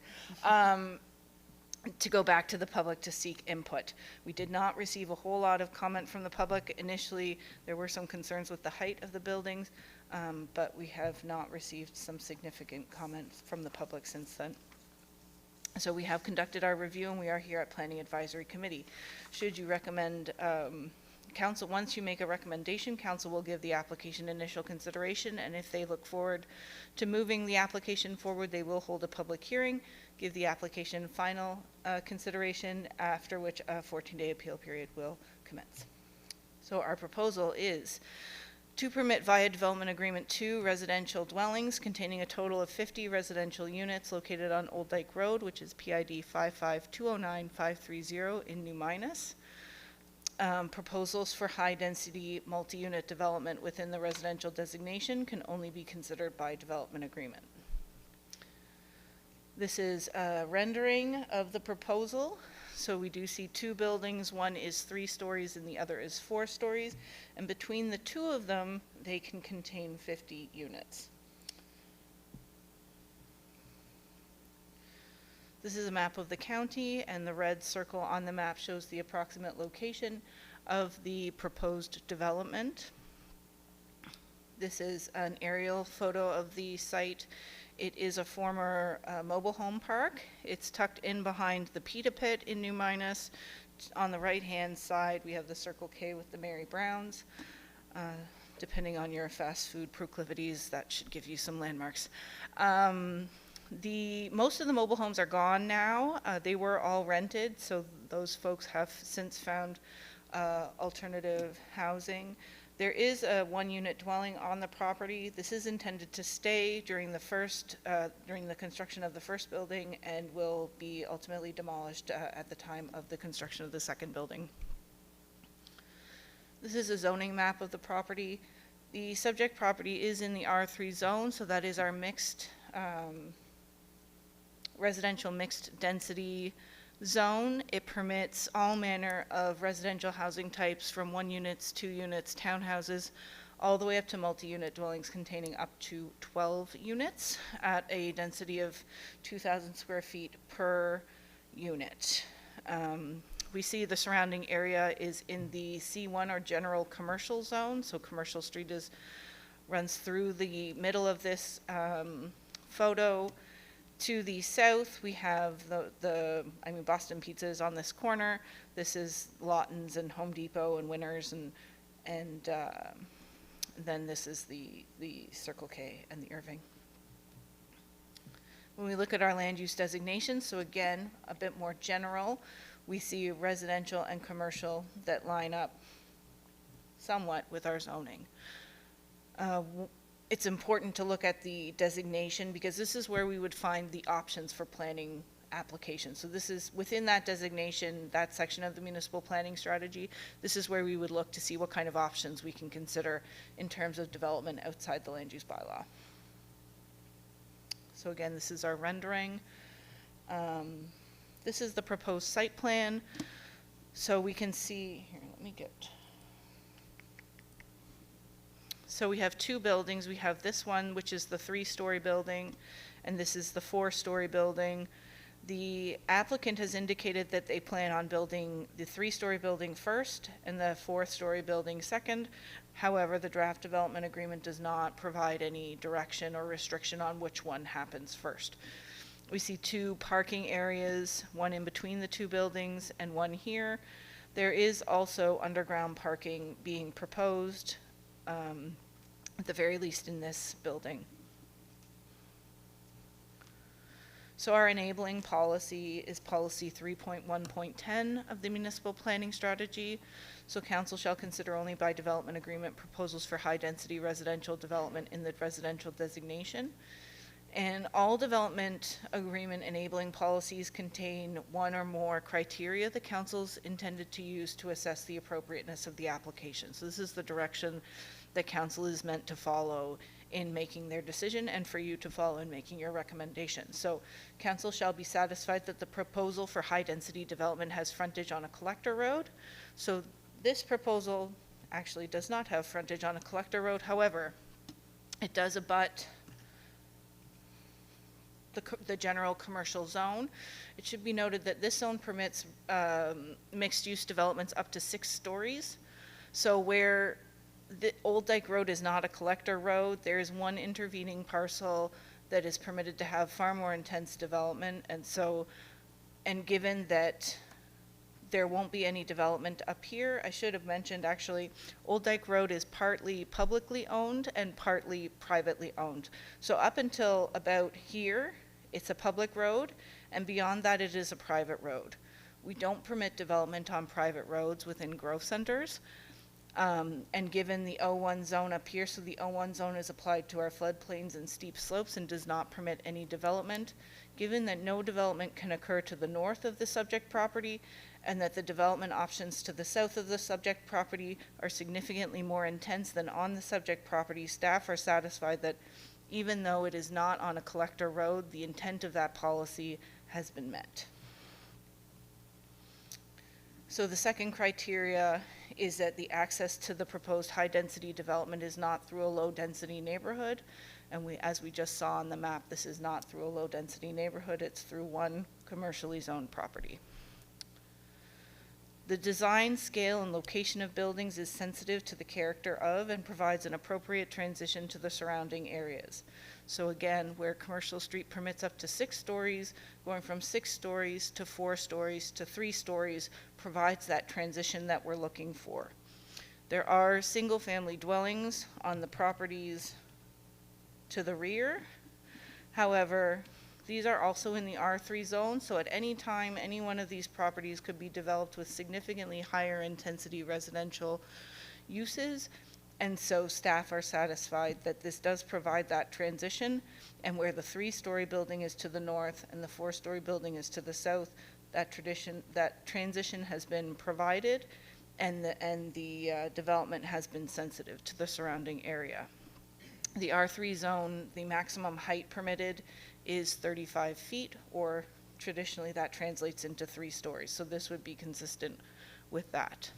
S1: To go back to the public to seek input. We did not receive a whole lot of comment from the public. Initially, there were some concerns with the height of the buildings, but we have not received some significant comments from the public since then. So we have conducted our review, and we are here at Planning Advisory Committee. Should you recommend, council, once you make a recommendation, council will give the application initial consideration, and if they look forward to moving the application forward, they will hold a public hearing, give the application final consideration, after which a 14-day appeal period will commence. So our proposal is to permit via development agreement 2 residential dwellings containing a total of 50 residential units located on Old Dyke Road, which is PID 55209-530 in New Minas. Proposals for high-density multi-unit development within the residential designation can only be considered by development agreement. This is a rendering of the proposal. So we do see 2 buildings. One is 3 stories and the other is 4 stories. And between the 2 of them, they can contain 50 units. This is a map of the county, and the red circle on the map shows the approximate location of the proposed development. This is an aerial photo of the site. It is a former mobile home park. It's tucked in behind the Pita Pit in New Minas. On the right-hand side, we have the Circle K with the Mary Browns. Depending on your fast food proclivities, that should give you some landmarks. Most of the mobile homes are gone now. They were all rented, so those folks have since found alternative housing. There is a 1-unit dwelling on the property. This is intended to stay during the construction of the first building, and will be ultimately demolished at the time of the construction of the second building. This is a zoning map of the property. The subject property is in the R3 zone, so that is our mixed residential mixed density zone. It permits all manner of residential housing types from 1 units, 2 units, townhouses, all the way up to multi-unit dwellings containing up to 12 units at a density of 2,000 square feet per unit. We see the surrounding area is in the C1 or general commercial zone, so Commercial Street runs through the middle of this photo. To the south, we have Boston Pizza is on this corner. This is Lawton's and Home Depot and Winners, and then this is the Circle K and the Irving. When we look at our land use designations, so again, a bit more general, we see residential and commercial that line up somewhat with our zoning. It's important to look at the designation because this is where we would find the options for planning applications. So this is within that designation, that section of the municipal planning strategy, this is where we would look to see what kind of options we can consider in terms of development outside the land use bylaw. So again, this is our rendering. This is the proposed site plan. So we can see, here, let me get, so we have two buildings. We have this one, which is the 3-story building, and this is the 4-story building. The applicant has indicated that they plan on building the 3-story building first and the 4th-story building second. However, the draft development agreement does not provide any direction or restriction on which one happens first. We see 2 parking areas, one in between the 2 buildings and one here. There is also underground parking being proposed, at the very least in this building. So our enabling policy is policy 3.1.10 of the municipal planning strategy. So council shall consider only by development agreement proposals for high density residential development in the residential designation. And all development agreement enabling policies contain one or more criteria the council's intended to use to assess the appropriateness of the application. So this is the direction that council is meant to follow in making their decision and for you to follow in making your recommendation. So council shall be satisfied that the proposal for high density development has frontage on a collector road. So this proposal actually does not have frontage on a collector road. However, it does abut the general commercial zone. It should be noted that this zone permits mixed use developments up to 6 stories. So where the Old Dyke Road is not a collector road, there is one intervening parcel that is permitted to have far more intense development. And given that there won't be any development up here, I should have mentioned actually, Old Dyke Road is partly publicly owned and partly privately owned. So up until about here, it's a public road, and beyond that it is a private road. We don't permit development on private roads within growth centers. And given the O1 zone up here, so the O1 zone is applied to our floodplains and steep slopes and does not permit any development. Given that no development can occur to the north of the subject property and that the development options to the south of the subject property are significantly more intense than on the subject property, staff are satisfied that even though it is not on a collector road, the intent of that policy has been met. So the second criteria is that the access to the proposed high-density development is not through a low-density neighborhood. And as we just saw on the map, this is not through a low-density neighborhood, it's through one commercially zoned property. The design, scale, and location of buildings is sensitive to the character of and provides an appropriate transition to the surrounding areas. So again, where commercial street permits up to 6 stories, going from 6 stories to 4 stories to 3 stories provides that transition that we're looking for. There are single-family dwellings on the properties to the rear. However, these are also in the R3 zone, so at any time, any one of these properties could be developed with significantly higher intensity residential uses. And so staff are satisfied that this does provide that transition, and where the 3-story building is to the north and the 4-story building is to the south, that transition has been provided, and the development has been sensitive to the surrounding area. The R3 zone, the maximum height permitted is 35 feet, or traditionally that translates into 3 stories. So this would be consistent with that.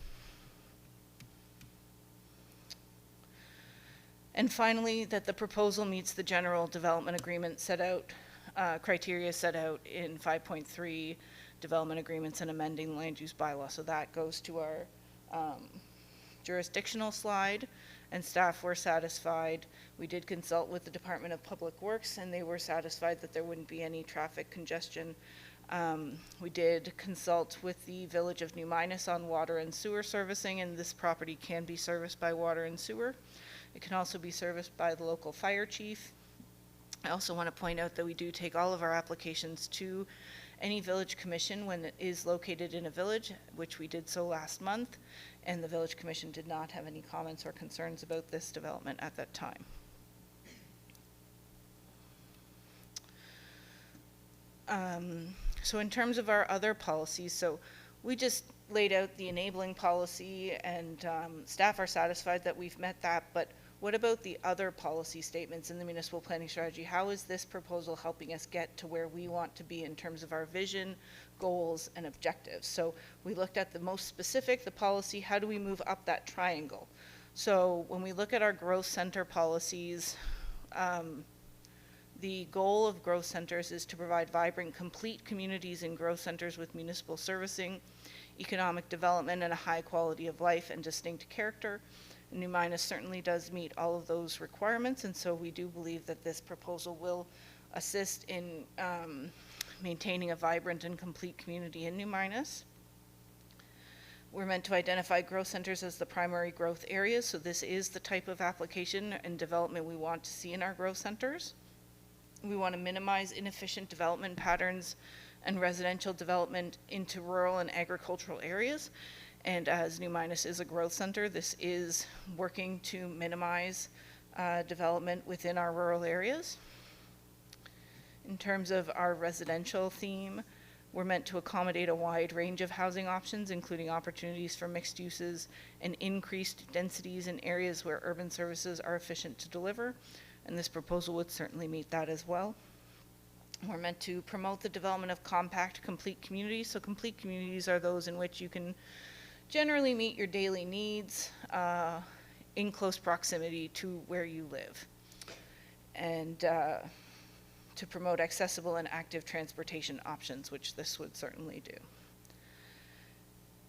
S1: And finally, that the proposal meets the general development agreement set out, criteria set out in 5.3 development agreements and amending land use bylaw. So that goes to our jurisdictional slide. and staff were satisfied. We did consult with the Department of Public Works, and they were satisfied that there wouldn't be any traffic congestion. We did consult with the Village of New Minas on water and sewer servicing, and this property can be serviced by water and sewer. It can also be serviced by the local fire chief. I also want to point out that we do take all of our applications to any village commission when it is located in a village, which we did so last month, and the village commission did not have any comments or concerns about this development at that time. So in terms of our other policies, so we just laid out the enabling policy, and staff are satisfied that we've met that, but what about the other policy statements in the municipal planning strategy? How is this proposal helping us get to where we want to be in terms of our vision, goals, and objectives? So we looked at the most specific, the policy, how do we move up that triangle? So when we look at our growth center policies, the goal of growth centers is to provide vibrant, complete communities in growth centers with municipal servicing, economic development, and a high quality of life and distinct character. New Minas certainly does meet all of those requirements, and so we do believe that this proposal will assist in maintaining a vibrant and complete community in New Minas. We're meant to identify growth centers as the primary growth areas, so this is the type of application and development we want to see in our growth centers. We want to minimize inefficient development patterns and residential development into rural and agricultural areas. And as New Minas is a growth center, this is working to minimize development within our rural areas. In terms of our residential theme, we're meant to accommodate a wide range of housing options, including opportunities for mixed uses and increased densities in areas where urban services are efficient to deliver. And this proposal would certainly meet that as well. We're meant to promote the development of compact, complete communities. So complete communities are those in which you can generally meet your daily needs in close proximity to where you live. And to promote accessible and active transportation options, which this would certainly do.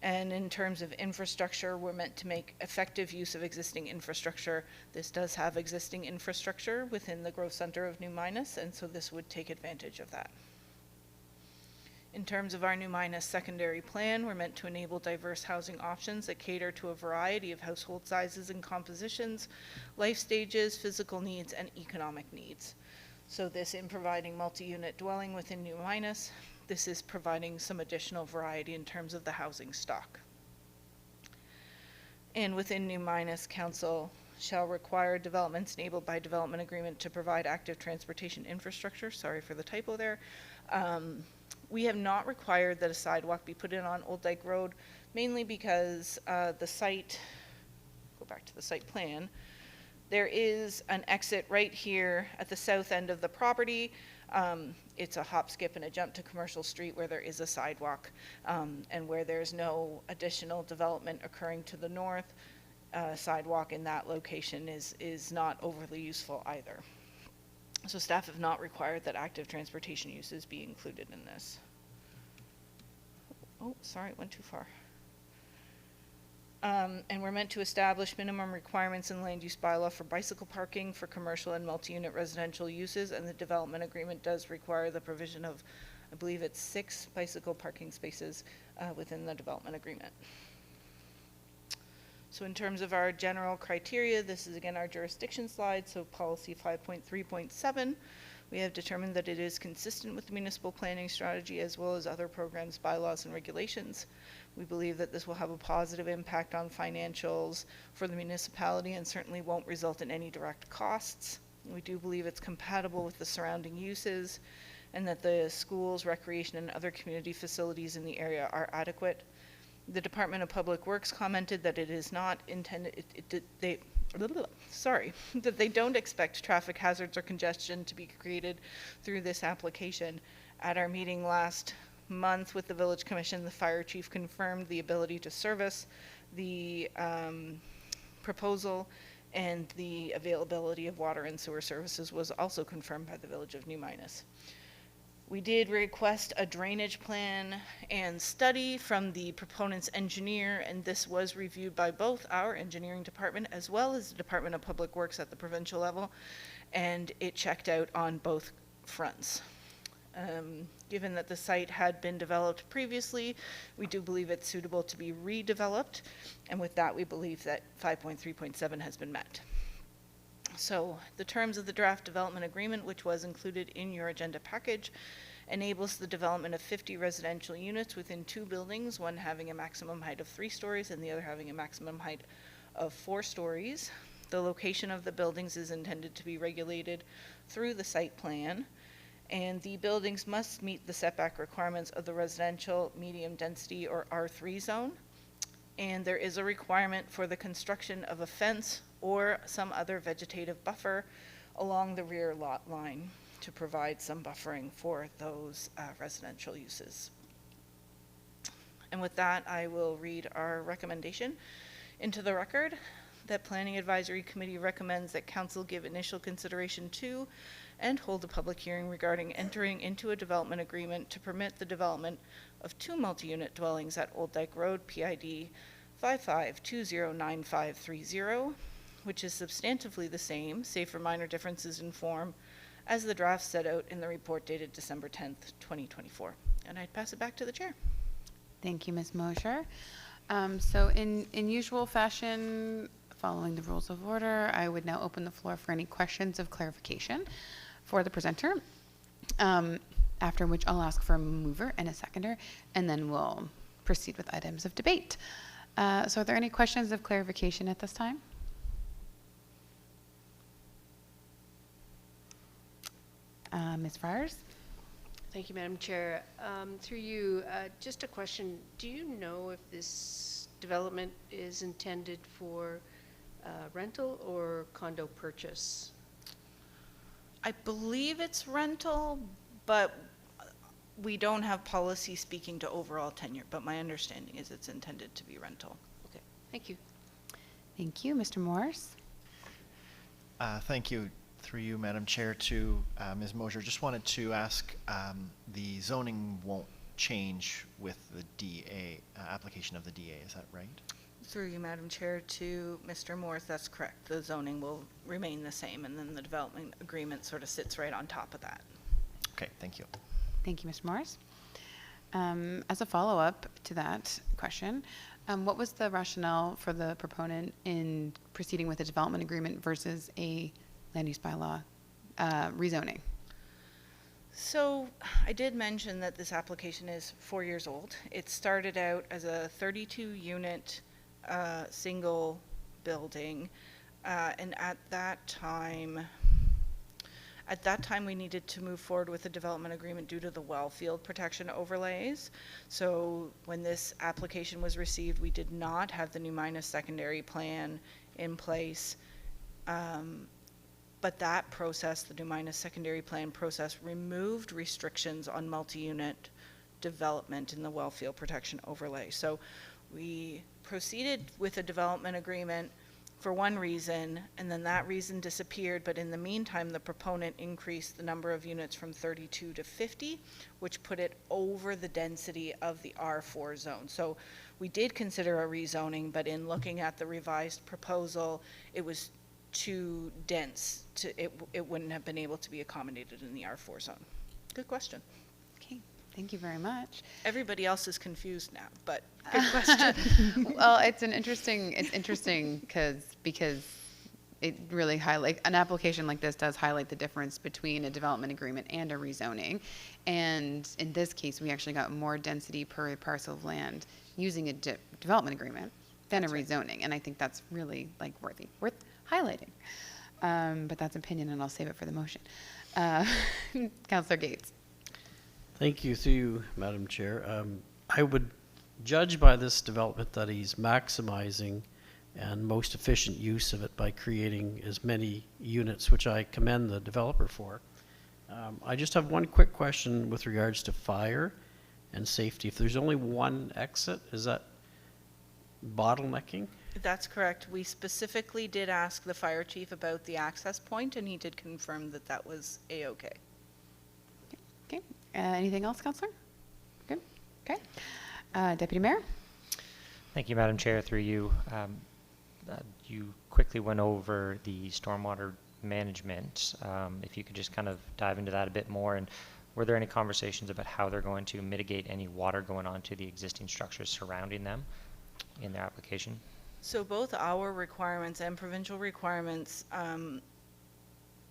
S1: And in terms of infrastructure, we're meant to make effective use of existing infrastructure. This does have existing infrastructure within the growth center of New Minas, and so this would take advantage of that. In terms of our New Minas secondary plan, we're meant to enable diverse housing options that cater to a variety of household sizes and compositions, life stages, physical needs, and economic needs. So this in providing multi-unit dwelling within New Minas, this is providing some additional variety in terms of the housing stock. And within New Minas, council shall require developments enabled by development agreement to provide active transportation infrastructure. Sorry for the typo there. We have not required that a sidewalk be put in on Old Dyke Road, mainly because the site, go back to the site plan, there is an exit right here at the south end of the property. It's a hop, skip, and a jump to Commercial Street where there is a sidewalk, and where there's no additional development occurring to the north. Sidewalk in that location is not overly useful either. So staff have not required that active transportation uses be included in this. Oh, sorry, it went too far. And we're meant to establish minimum requirements in land use bylaw for bicycle parking for commercial and multi-unit residential uses, and the development agreement does require the provision of, I believe it's 6 bicycle parking spaces within the development agreement. So in terms of our general criteria, this is again our jurisdiction slide, so policy 5.3.7. We have determined that it is consistent with the municipal planning strategy as well as other programs, bylaws, and regulations. We believe that this will have a positive impact on financials for the municipality and certainly won't result in any direct costs. We do believe it's compatible with the surrounding uses and that the schools, recreation, and other community facilities in the area are adequate. The Department of Public Works commented that it is not intended, that they don't expect traffic hazards or congestion to be created through this application. At our meeting last month with the Village Commission, the Fire Chief confirmed the ability to service the proposal, and the availability of water and sewer services was also confirmed by the Village of New Minas. We did request a drainage plan and study from the proponent's engineer, and this was reviewed by both our engineering department as well as the Department of Public Works at the provincial level, and it checked out on both fronts. Given that the site had been developed previously, we do believe it's suitable to be redeveloped, and with that we believe that 5.3.7 has been met. So the terms of the draft development agreement, which was included in your agenda package, enables the development of 50 residential units within 2 buildings, one having a maximum height of 3 stories and the other having a maximum height of 4 stories. The location of the buildings is intended to be regulated through the site plan, and the buildings must meet the setback requirements of the residential medium density or R3 zone. And there is a requirement for the construction of a fence or some other vegetative buffer along the rear lot line to provide some buffering for those residential uses. And with that, I will read our recommendation into the record. That Planning Advisory Committee recommends that Council give initial consideration to and hold a public hearing regarding entering into a development agreement to permit the development of 2 multi-unit dwellings at Old Dyke Road, PID 55209530, which is substantively the same, save for minor differences in form, as the draft set out in the report dated December 10th, 2024. And I'd pass it back to the chair.
S2: Thank you, Ms. Mosher. So in usual fashion, following the rules of order, I would now open the floor for any questions of clarification for the presenter, after which I'll ask for a mover and a seconder, and then we'll proceed with items of debate. So are there any questions of clarification at this time? Ms. Friars?
S5: Thank you, Madam Chair. Through you, just a question. Do you know if this development is intended for rental or condo purchase?
S1: I believe it's rental, but we don't have policy speaking to overall tenure, but my understanding is it's intended to be rental.
S5: Okay, thank you.
S2: Thank you. Mr. Morris?
S6: Thank you. Through you, Madam Chair, to Ms. Mosher. Just wanted to ask, the zoning won't change with the DA, application of the DA, is that right?
S1: Through you, Madam Chair, to Mr. Morris, that's correct. The zoning will remain the same, and then the development agreement sort of sits right on top of that.
S6: Okay, thank you.
S2: Thank you, Mr. Morris. As a follow-up to that question, what was the rationale for the proponent in proceeding with a development agreement versus a land use bylaw rezoning?
S1: So I did mention that this application is 4 years old. It started out as a 32-unit single building, and at that time we needed to move forward with a development agreement due to the well field protection overlays. So when this application was received, we did not have the new secondary plan in place. But that process, the new secondary plan process, removed restrictions on multi-unit development in the well field protection overlay. So we proceeded with a development agreement for one reason, and then that reason disappeared, but in the meantime, the proponent increased the number of units from 32 to 50, which put it over the density of the R4 zone. So we did consider a rezoning, but in looking at the revised proposal, it was too dense it wouldn't have been able to be accommodated in the R4 zone. Good question.
S2: Okay, thank you very much.
S1: Everybody else is confused now, but good question.
S2: Well, it's interesting because it really highlights, an application like this does highlight the difference between a development agreement and a rezoning. And in this case, we actually got more density per parcel of land using a development agreement than a rezoning. And I think that's really worth highlighting. But that's opinion, and I'll save it for the motion. Councillor Gates.
S4: Thank you, through you, Madam Chair. I would judge by this development that he's maximizing and most efficient use of it by creating as many units, which I commend the developer for. I just have one quick question with regards to fire and safety. If there's only one exit, is that bottlenecking?
S1: That's correct. We specifically did ask the fire chief about the access point, and he did confirm that that was A-OK.
S2: Okay. Anything else, Councillor? Good. Okay. Deputy Mayor?
S7: Thank you, Madam Chair. Through you, you quickly went over the stormwater management. If you could just kind of dive into that a bit more, and were there any conversations about how they're going to mitigate any water going onto the existing structures surrounding them in their application?
S1: So both our requirements and provincial requirements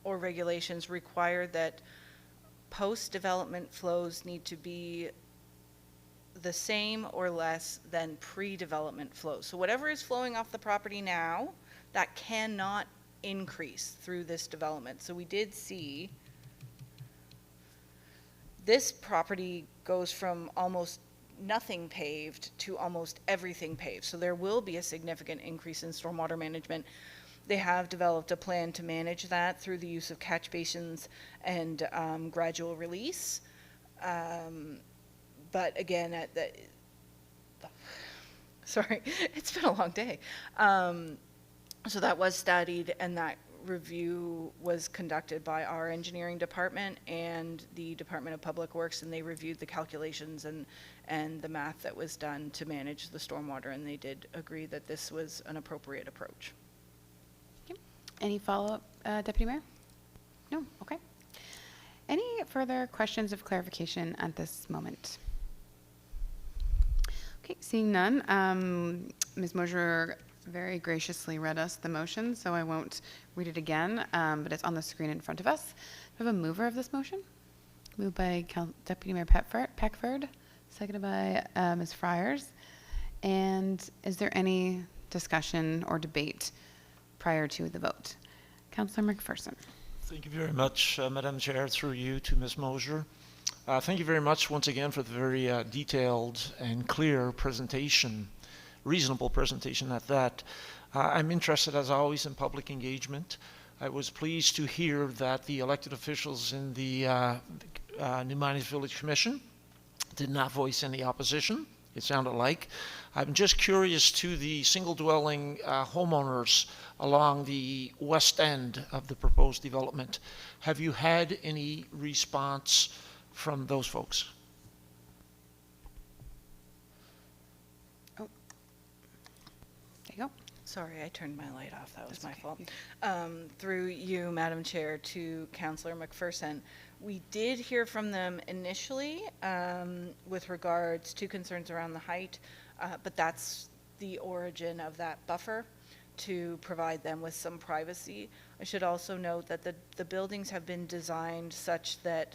S1: or regulations require that post-development flows need to be the same or less than pre-development flows. So whatever is flowing off the property now, that cannot increase through this development. So we did see this property goes from almost nothing paved to almost everything paved. So there will be a significant increase in stormwater management. They have developed a plan to manage that through the use of catch basins and gradual release. But again, sorry, it's been a long day. So that was studied, and that review was conducted by our engineering department and the Department of Public Works, and they reviewed the calculations and the math that was done to manage the stormwater, and they did agree that this was an appropriate approach.
S2: Okay. Any follow-up, Deputy Mayor? No? Okay. Any further questions of clarification at this moment? Okay, seeing none, Ms. Mosier very graciously read us the motion, so I won't read it again, but it's on the screen in front of us. Do we have a mover of this motion? Moved by Deputy Mayor Peckford, seconded by Ms. Friars. And is there any discussion or debate prior to the vote? Councillor McPherson.
S3: Thank you very much, Madam Chair, through you to Ms. Mosier. Thank you very much once again for the very detailed and clear presentation, reasonable presentation at that. I'm interested, as always, in public engagement. I was pleased to hear that the elected officials in the New Miners Village Commission did not voice any opposition, it sounded like. I'm just curious to the single-dwelling homeowners along the west end of the proposed development. Have you had any response from those folks?
S2: Oh, there you go.
S1: Sorry, I turned my light off. That was
S2: That's
S1: my
S2: okay.
S1: fault. Through you, Madam Chair, to Councillor McPherson. We did hear from them initially with regards to concerns around the height, but that's the origin of that buffer to provide them with some privacy. I should also note that the buildings have been designed such that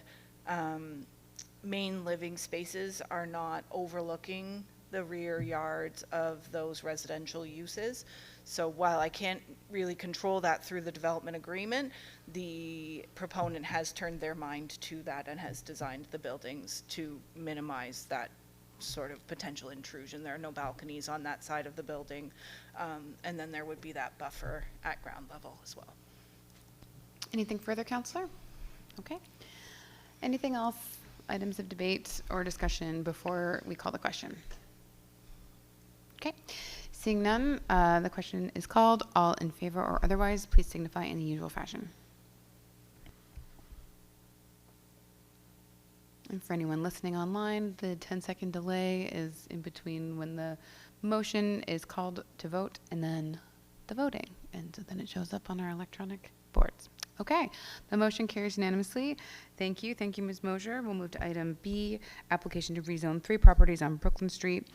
S1: main living spaces are not overlooking the rear yards of those residential uses. So while I can't really control that through the development agreement, the proponent has turned their mind to that and has designed the buildings to minimize that sort of potential intrusion. There are no balconies on that side of the building, and then there would be that buffer at ground level as well.
S2: Anything further, Councillor? Okay. Anything else, items of debate or discussion before we call the question? Okay. Seeing none, the question is called. All in favor or otherwise, please signify in the usual fashion. And for anyone listening online, the 10-second delay is in between when the motion is called to vote and then the voting. And so then it shows up on our electronic boards. Okay, the motion carries unanimously. Thank you. Thank you, Ms. Mosier. We'll move to item B, application to rezone 3 properties on Brooklyn Street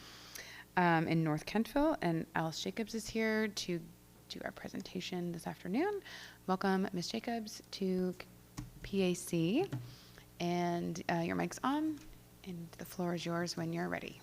S2: in North Kentville. And Alice Jacobs is here to do our presentation this afternoon. Welcome, Ms. Jacobs, to PAC. And your mic's on, and the floor is yours when you're ready.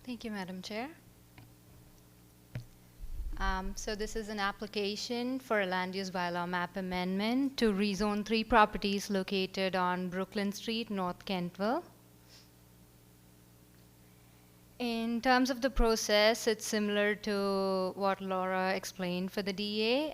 S8: Thank you, Madam Chair. So this is an application for a land use bylaw map amendment to rezone 3 properties located on Brooklyn Street, North Kentville. In terms of the process, it's similar to what Laura explained for the DA,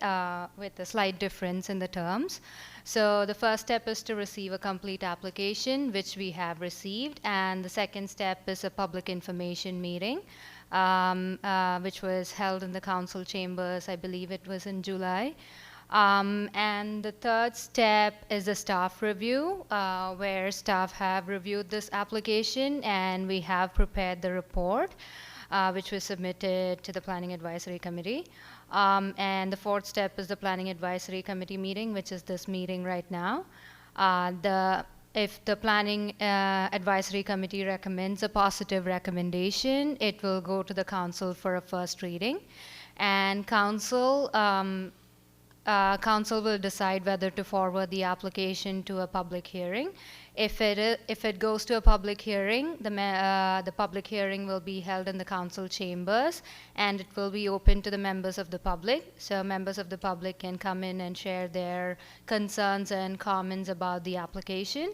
S8: with a slight difference in the terms. So the first step is to receive a complete application, which we have received, and the second step is a public information meeting, which was held in the council chambers. I believe it was in July. And the third step is a staff review, where staff have reviewed this application and we have prepared the report, which was submitted to the Planning Advisory Committee. And the fourth step is the Planning Advisory Committee meeting, which is this meeting right now. If the Planning Advisory Committee recommends a positive recommendation, it will go to the council for a first reading. And council will decide whether to forward the application to a public hearing. If it goes to a public hearing, the public hearing will be held in the council chambers, and it will be open to the members of the public. So members of the public can come in and share their concerns and comments about the application.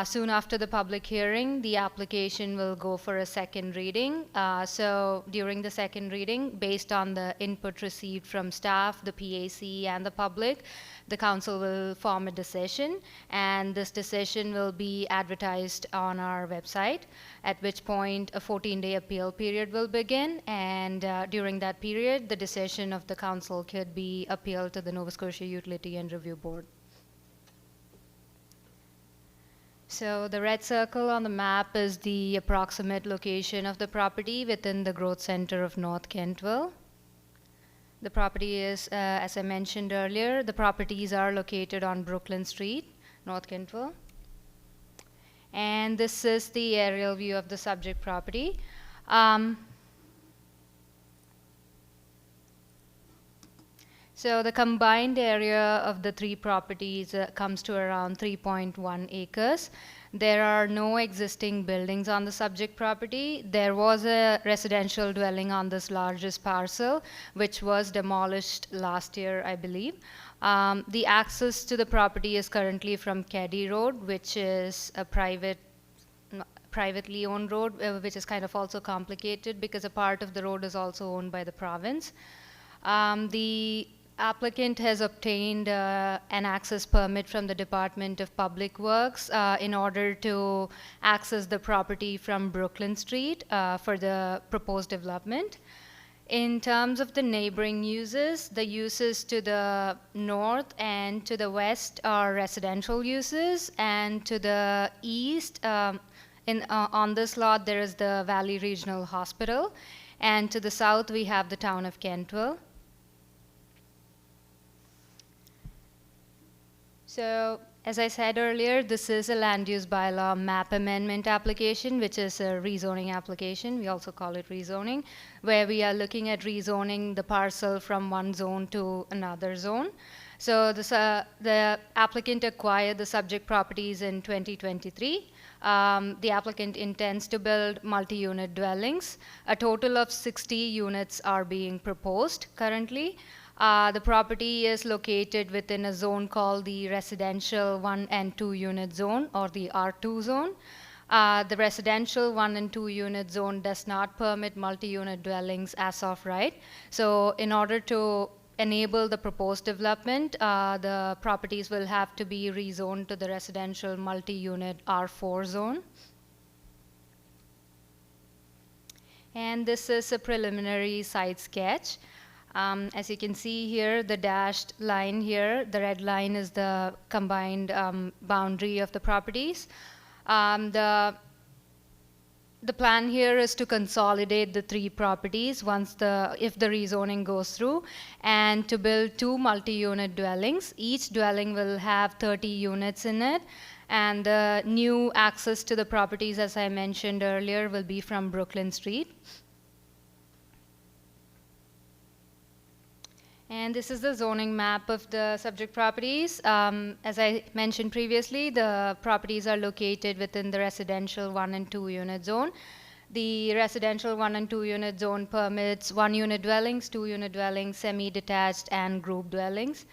S8: Soon after the public hearing, the application will go for a second reading. So during the second reading, based on the input received from staff, the PAC, and the public, the council will form a decision, and this decision will be advertised on our website, at which point a 14-day appeal period will begin, and during that period, the decision of the council could be appealed to the Nova Scotia Utility and Review Board. So the red circle on the map is the approximate location of the property within the growth center of North Kentville. The property is, as I mentioned earlier, the properties are located on Brooklyn Street, North Kentville. And this is the aerial view of the subject property. So the combined area of the three properties comes to around 3.1 acres. There are no existing buildings on the subject property. There was a residential dwelling on this largest parcel, which was demolished last year, I believe. The access to the property is currently from Keddy Road, which is a privately owned road, which is kind of also complicated because a part of the road is also owned by the province. The applicant has obtained an access permit from the Department of Public Works in order to access the property from Brooklyn Street for the proposed development. In terms of the neighboring uses, the uses to the north and to the west are residential uses, and to the east, on this lot, there is the Valley Regional Hospital, and to the south, we have the town of Kentville. So, as I said earlier, this is a land use bylaw map amendment application, which is a rezoning application. We also call it rezoning, where we are looking at rezoning the parcel from one zone to another zone. So the applicant acquired the subject properties in 2023. The applicant intends to build multi-unit dwellings. A total of 60 units are being proposed currently. The property is located within a zone called the Residential 1 and 2 Unit Zone, or the R2 zone. The Residential 1 and 2 Unit Zone does not permit multi-unit dwellings as of right. So in order to enable the proposed development, the properties will have to be rezoned to the Residential multi-unit R4 zone. And this is a preliminary site sketch. As you can see here, the dashed line here, the red line is the combined boundary of the properties. The plan here is to consolidate the three properties if the rezoning goes through, and to build 2 multi-unit dwellings. Each dwelling will have 30 units in it, and the new access to the properties, as I mentioned earlier, will be from Brooklyn Street. And this is the zoning map of the subject properties. As I mentioned previously, the properties are located within the residential 1 and 2 unit zone. The residential 1 and 2 unit zone permits 1 unit dwellings, 2 unit dwellings, semi-detached, and group dwellings.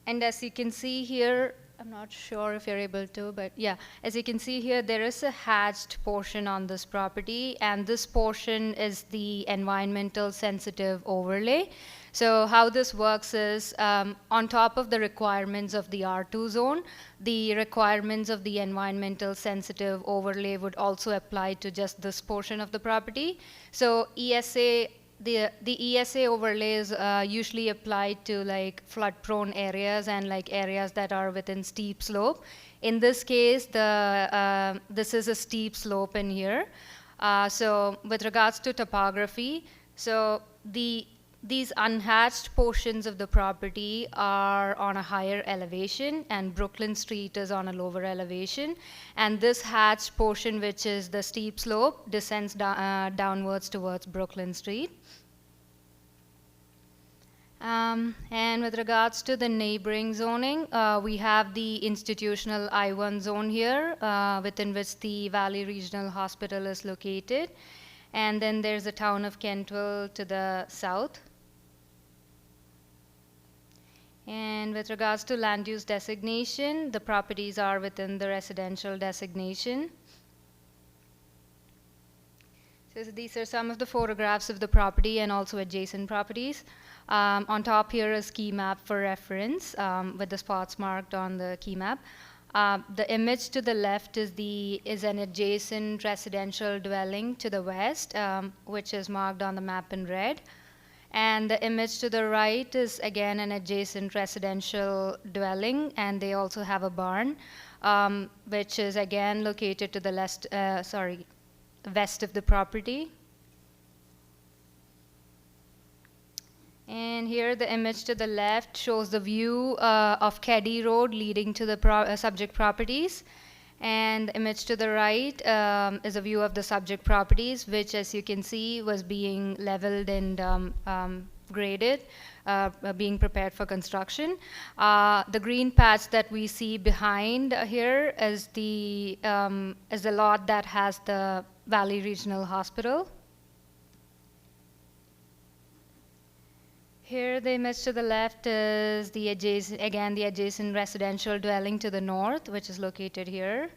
S8: And as you can see here, I'm not sure if you're able to, but yeah, as you can see here, there is a hatched portion on this property, and this portion is the environmental sensitive overlay. So how this works is, on top of the requirements of the R2 zone, the requirements of the environmental sensitive overlay would also apply to just this portion of the property. So the ESA overlays usually apply to like flood prone areas and like areas that are within steep slope. In this case, this is a steep slope in here. So with regards to topography, so these unhatched portions of the property are on a higher elevation, and Brooklyn Street is on a lower elevation. And this hatched portion, which is the steep slope, descends downwards towards Brooklyn Street. And with regards to the neighboring zoning, we have the institutional I-1 zone here, within which the Valley Regional Hospital is located. And then there's the town of Kentville to the south. And with regards to land use designation, the properties are within the residential designation. So these are some of the photographs of the property and also adjacent properties. On top here is key map for reference, with the spots marked on the key map. The image to the left is an adjacent residential dwelling to the west, which is marked on the map in red. And the image to the right is again an adjacent residential dwelling, and they also have a barn, which is again located to the west of the property. And here the image to the left shows the view of Keddy Road leading to the subject properties. And the image to the right is a view of the subject properties, which, as you can see, was being leveled and graded, being prepared for construction. The green patch that we see behind here is the lot that has the Valley Regional Hospital. Here, the image to the left is the adjacent residential dwelling to the north, which is located here.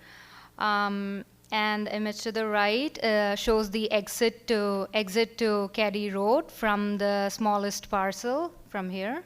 S8: And the image to the right shows the exit to Keddy Road from the smallest parcel from here.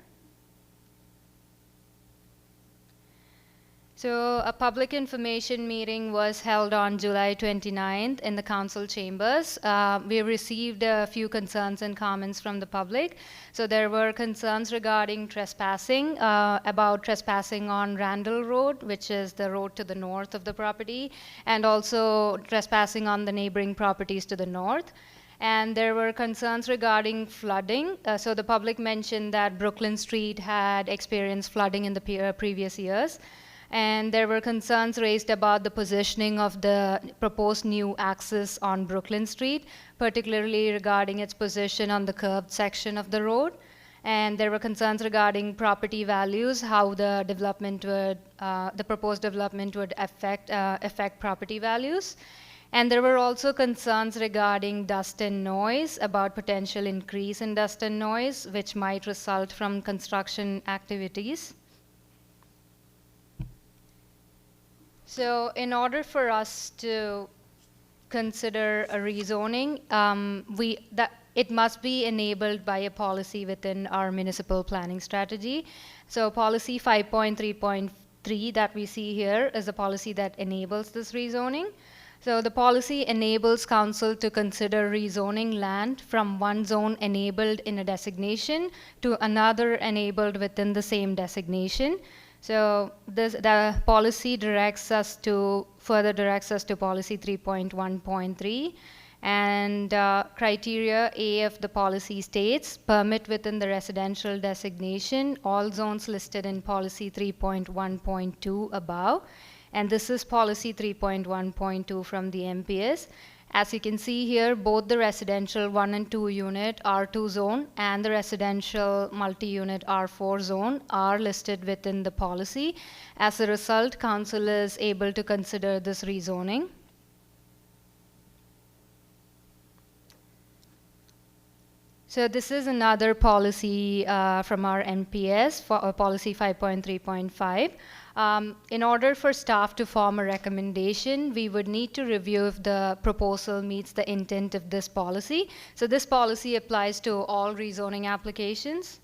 S8: So a public information meeting was held on July 29th in the council chambers. We received a few concerns and comments from the public. So there were concerns regarding trespassing, about trespassing on Randall Road, which is the road to the north of the property, and also trespassing on the neighboring properties to the north. And there were concerns regarding flooding. So the public mentioned that Brooklyn Street had experienced flooding in the previous years. And there were concerns raised about the positioning of the proposed new axis on Brooklyn Street, particularly regarding its position on the curved section of the road. And there were concerns regarding property values, how the proposed development would affect property values. And there were also concerns regarding dust and noise, about potential increase in dust and noise, which might result from construction activities. So in order for us to consider a rezoning, it must be enabled by a policy within our municipal planning strategy. So policy 5.3.3 that we see here is a policy that enables this rezoning. So the policy enables council to consider rezoning land from one zone enabled in a designation to another enabled within the same designation. So the policy further directs us to policy 3.1.3, and criteria A of the policy states, permit within the residential designation all zones listed in policy 3.1.2 above, and this is policy 3.1.2 from the MPS. As you can see here, both the residential 1 and 2 unit R2 zone and the residential multi-unit R4 zone are listed within the policy. As a result, council is able to consider this rezoning. So this is another policy from our NPS, for policy 5.3.5. In order for staff to form a recommendation, we would need to review if the proposal meets the intent of this policy. So this policy applies to all rezoning applications.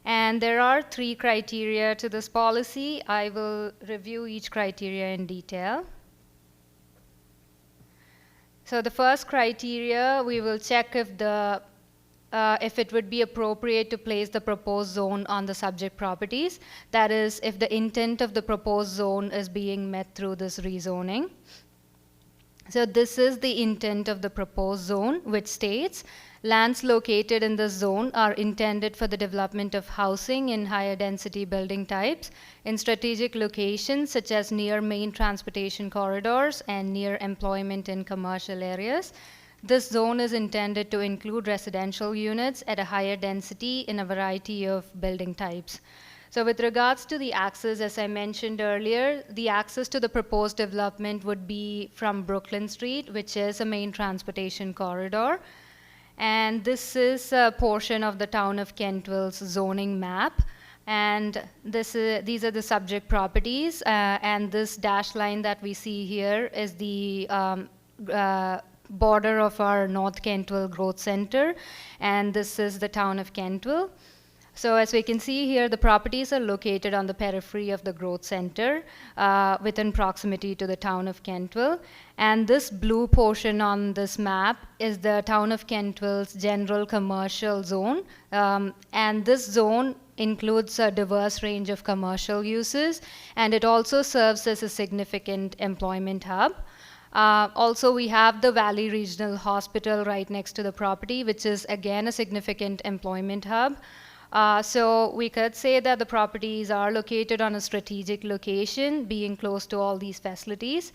S8: And there are 3 criteria to this policy. I will review each criteria in detail. So the first criteria, we will check if it would be appropriate to place the proposed zone on the subject properties. That is, if the intent of the proposed zone is being met through this rezoning. So this is the intent of the proposed zone, which states, lands located in the zone are intended for the development of housing in higher density building types in strategic locations such as near main transportation corridors and near employment in commercial areas. This zone is intended to include residential units at a higher density in a variety of building types. So with regards to the access, as I mentioned earlier, the access to the proposed development would be from Brooklyn Street, which is a main transportation corridor. And this is a portion of the town of Kentville's zoning map. And these are the subject properties. And this dashed line that we see here is the border of our North Kentville Growth Center, and this is the town of Kentville. So as we can see here, the properties are located on the periphery of the growth center within proximity to the town of Kentville. And this blue portion on this map is the town of Kentville's general commercial zone. And this zone includes a diverse range of commercial uses, and it also serves as a significant employment hub. Also, we have the Valley Regional Hospital right next to the property, which is again a significant employment hub. So we could say that the properties are located on a strategic location, being close to all these facilities.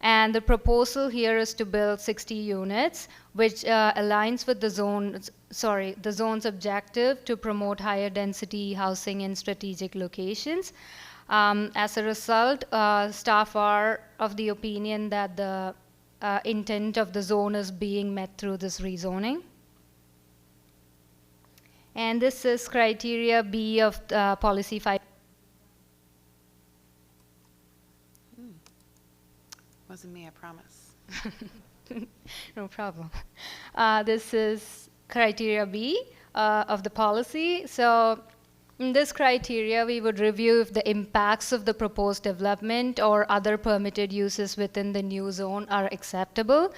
S8: And the proposal here is to build 60 units, which aligns with the zone's objective to promote higher density housing in strategic locations. As a result, staff are of the opinion that the intent of the zone is being met through this rezoning. And this is criteria B of policy 5.
S2: Wasn't me, I promise.
S8: No problem. This is criteria B of the policy. So in this criteria, we would review if the impacts of the proposed development or other permitted uses within the new zone are acceptable.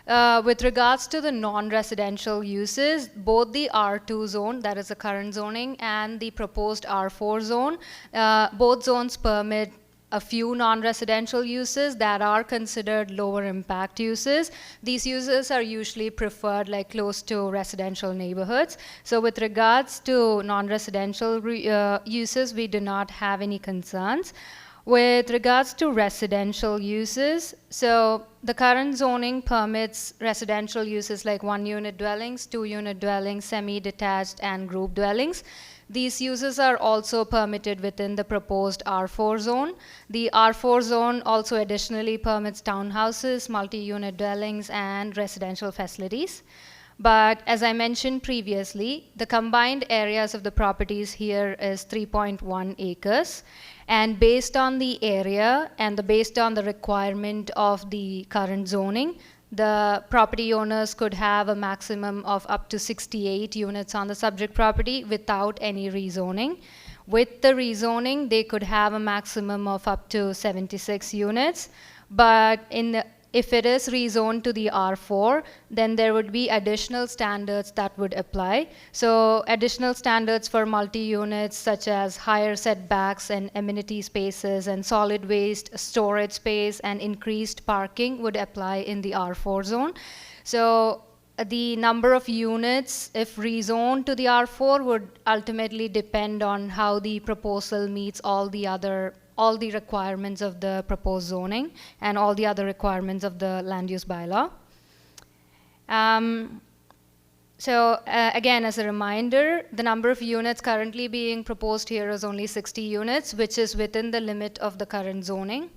S8: With regards to the non-residential uses, both the R2 zone, that is the current zoning, and the proposed R4 zone, both zones permit a few non-residential uses that are considered lower impact uses. These uses are usually preferred like close to residential neighborhoods. So with regards to non-residential uses, we do not have any concerns. With regards to residential uses, so the current zoning permits residential uses like 1-unit dwellings, 2-unit dwellings, semi-detached, and group dwellings. These uses are also permitted within the proposed R4 zone. The R4 zone also additionally permits townhouses, multi-unit dwellings, and residential facilities. But as I mentioned previously, the combined areas of the properties here is 3.1 acres. And based on the area and based on the requirement of the current zoning, the property owners could have a maximum of up to 68 units on the subject property without any rezoning. With the rezoning, they could have a maximum of up to 76 units. But if it is rezoned to the R4, then there would be additional standards that would apply. So additional standards for multi-units such as higher setbacks and amenity spaces and solid waste storage space and increased parking would apply in the R4 zone. So the number of units, if rezoned to the R4, would ultimately depend on how the proposal meets all the requirements of the proposed zoning and all the other requirements of the land use bylaw. Again, as a reminder, the number of units currently being proposed here is only 60 units, which is within the limit of the current zoning.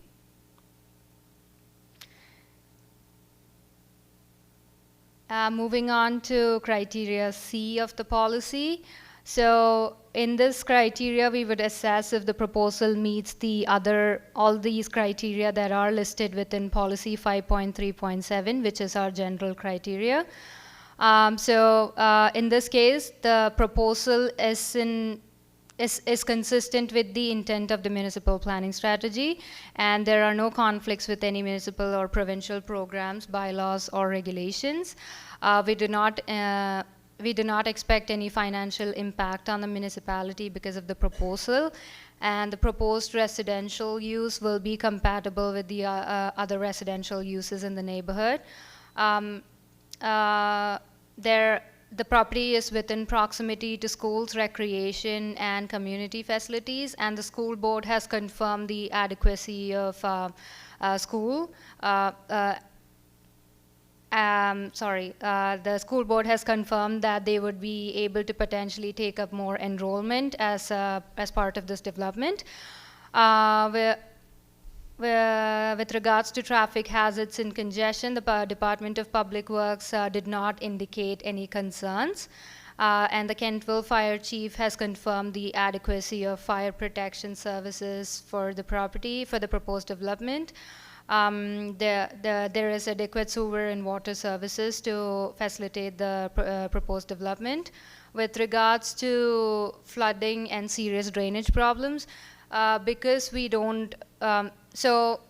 S8: Moving on to criteria C of the policy. So in this criteria, we would assess if the proposal meets all these criteria that are listed within policy 5.3.7, which is our general criteria. In this case, the proposal is consistent with the intent of the municipal planning strategy, and there are no conflicts with any municipal or provincial programs, bylaws, or regulations. We do not expect any financial impact on the municipality because of the proposal, and the proposed residential use will be compatible with the other residential uses in the neighborhood. The property is within proximity to schools, recreation, and community facilities, and the school board has confirmed the adequacy of school. The school board has confirmed that they would be able to potentially take up more enrollment as part of this development. With regards to traffic hazards and congestion, the Department of Public Works did not indicate any concerns. And the Kentville Fire Chief has confirmed the adequacy of fire protection services for the property, for the proposed development. There is adequate sewer and water services to facilitate the proposed development. With regards to flooding and serious drainage problems, because we don't, so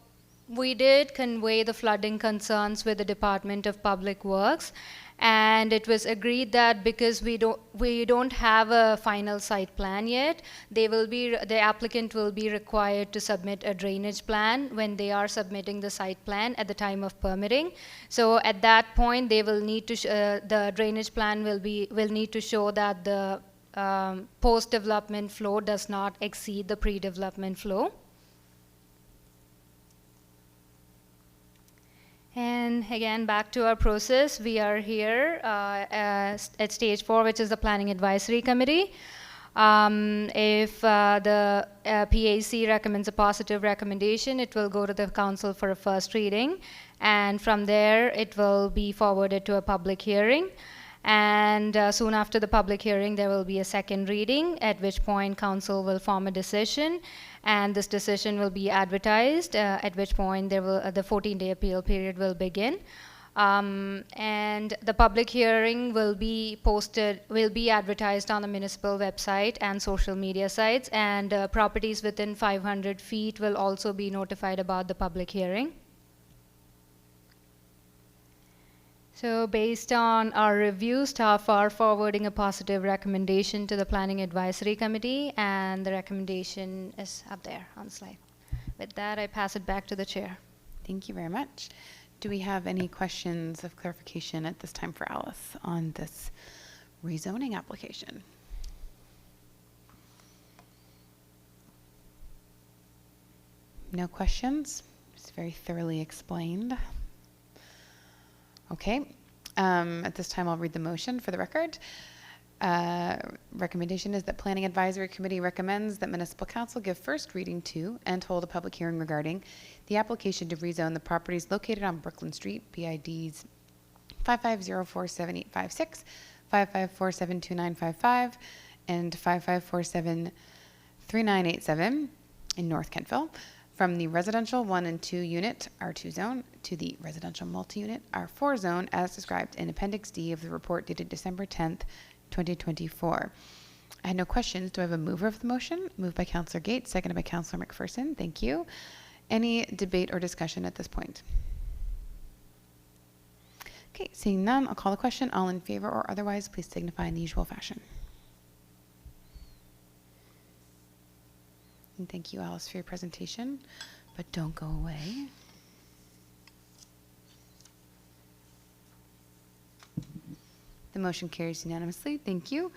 S8: we did convey the flooding concerns with the Department of Public Works, and it was agreed that because we don't have a final site plan yet, the applicant will be required to submit a drainage plan when they are submitting the site plan at the time of permitting. So at that point, they will need to the drainage plan will need to show that the post-development flow does not exceed the pre-development flow. And again, back to our process, we are here at stage 4, which is the Planning Advisory Committee. If the PAC recommends a positive recommendation, it will go to the council for a first reading, and from there it will be forwarded to a public hearing. And soon after the public hearing, there will be a second reading, at which point council will form a decision, and this decision will be advertised, at which point the 14-day appeal period will begin. And the public hearing will be advertised on the municipal website and social media sites, and properties within 500 feet will also be notified about the public hearing. So based on our review, staff are forwarding a positive recommendation to the Planning Advisory Committee, and the recommendation is up there on the slide. With that, I pass it back to the chair.
S2: Thank you very much. Do we have any questions of clarification at this time for Alice on this rezoning application? No questions? It's very thoroughly explained. Okay, at this time I'll read the motion for the record. Recommendation is that Planning Advisory Committee recommends that Municipal Council give first reading to and hold a public hearing regarding the application to rezone the properties located on Brooklyn Street, PIDs 55047856, 55472955, and 55473987 in North Kentville, from the residential 1 and 2 unit R2 zone to the residential multi-unit R4 zone as described in Appendix D of the report dated December 10th, 2024. I had no questions. Do I have a mover of the motion? Moved by Councillor Gates, seconded by Councillor McPherson. Thank you. Any debate or discussion at this point? Okay, seeing none, I'll call the question. All in favor or otherwise, please signify in the usual fashion. And thank you, Alice, for your presentation, but don't go away. The motion carries unanimously. Thank you.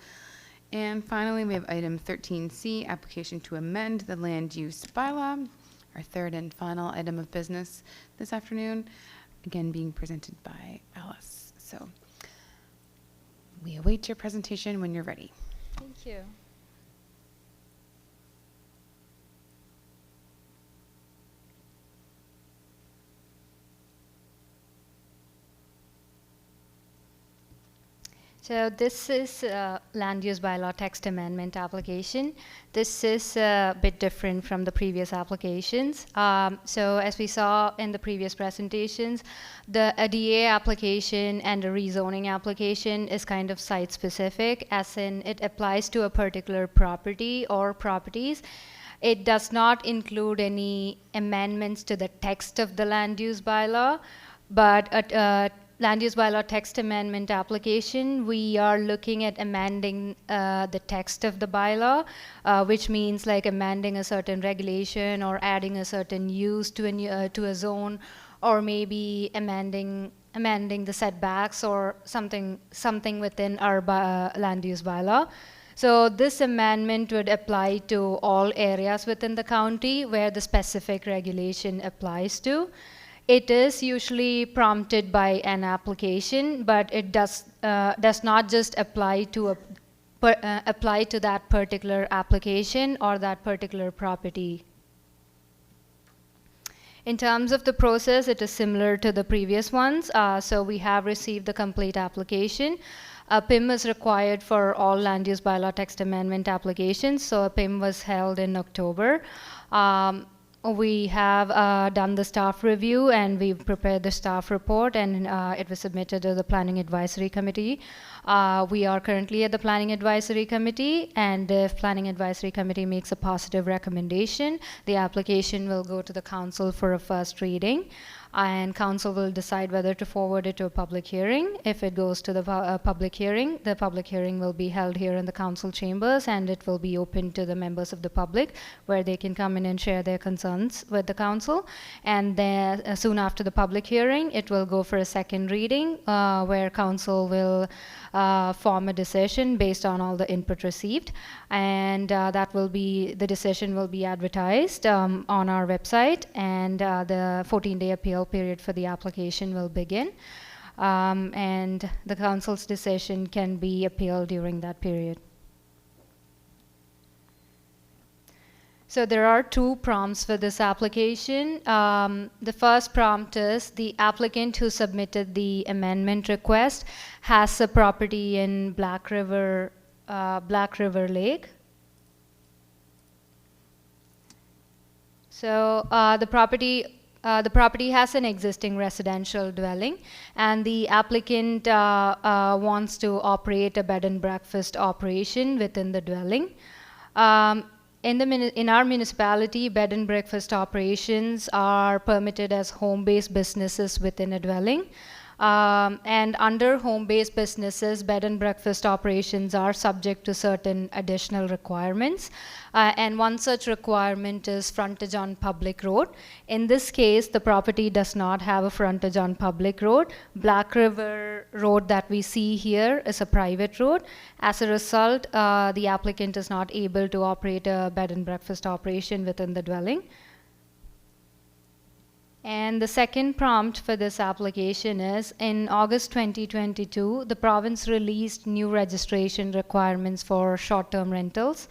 S2: And finally, we have item 13C, application to amend the land use bylaw, our third and final item of business this afternoon, again being presented by Alice. So we await your presentation when you're ready.
S8: Thank you. So this is land use bylaw text amendment application. This is a bit different from the previous applications. So as we saw in the previous presentations, a DA application and a rezoning application is kind of site specific, as in it applies to a particular property or properties. It does not include any amendments to the text of the land use bylaw, but land use bylaw text amendment application, we are looking at amending the text of the bylaw, which means like amending a certain regulation or adding a certain use to a zone, or maybe amending the setbacks or something within our land use bylaw. So this amendment would apply to all areas within the county where the specific regulation applies to. It is usually prompted by an application, but it does not just apply to that particular application or that particular property. In terms of the process, it is similar to the previous ones. So we have received the complete application. A PIM is required for all land use bylaw text amendment applications. So a PIM was held in October. We have done the staff review, and we've prepared the staff report, and it was submitted to the Planning Advisory Committee. We are currently at the Planning Advisory Committee, and if Planning Advisory Committee makes a positive recommendation, the application will go to the Council for a first reading, and Council will decide whether to forward it to a public hearing. If it goes to the public hearing will be held here in the Council chambers, and it will be open to the members of the public, where they can come in and share their concerns with the Council. And then soon after the public hearing, it will go for a second reading, where Council will form a decision based on all the input received, and the decision will be advertised on our website, and the 14-day appeal period for the application will begin, and the Council's decision can be appealed during that period. So there are two prompts for this application. The first prompt is the applicant who submitted the amendment request has a property in Black River Lake. So the property has an existing residential dwelling, and the applicant wants to operate a bed and breakfast operation within the dwelling. In our municipality, bed and breakfast operations are permitted as home-based businesses within a dwelling. And under home-based businesses, bed and breakfast operations are subject to certain additional requirements. And one such requirement is frontage on public road. In this case, the property does not have a frontage on public road. Black River Road that we see here is a private road. As a result, the applicant is not able to operate a bed and breakfast operation within the dwelling. And the second prompt for this application is, in August 2022, the province released new registration requirements for short-term rentals.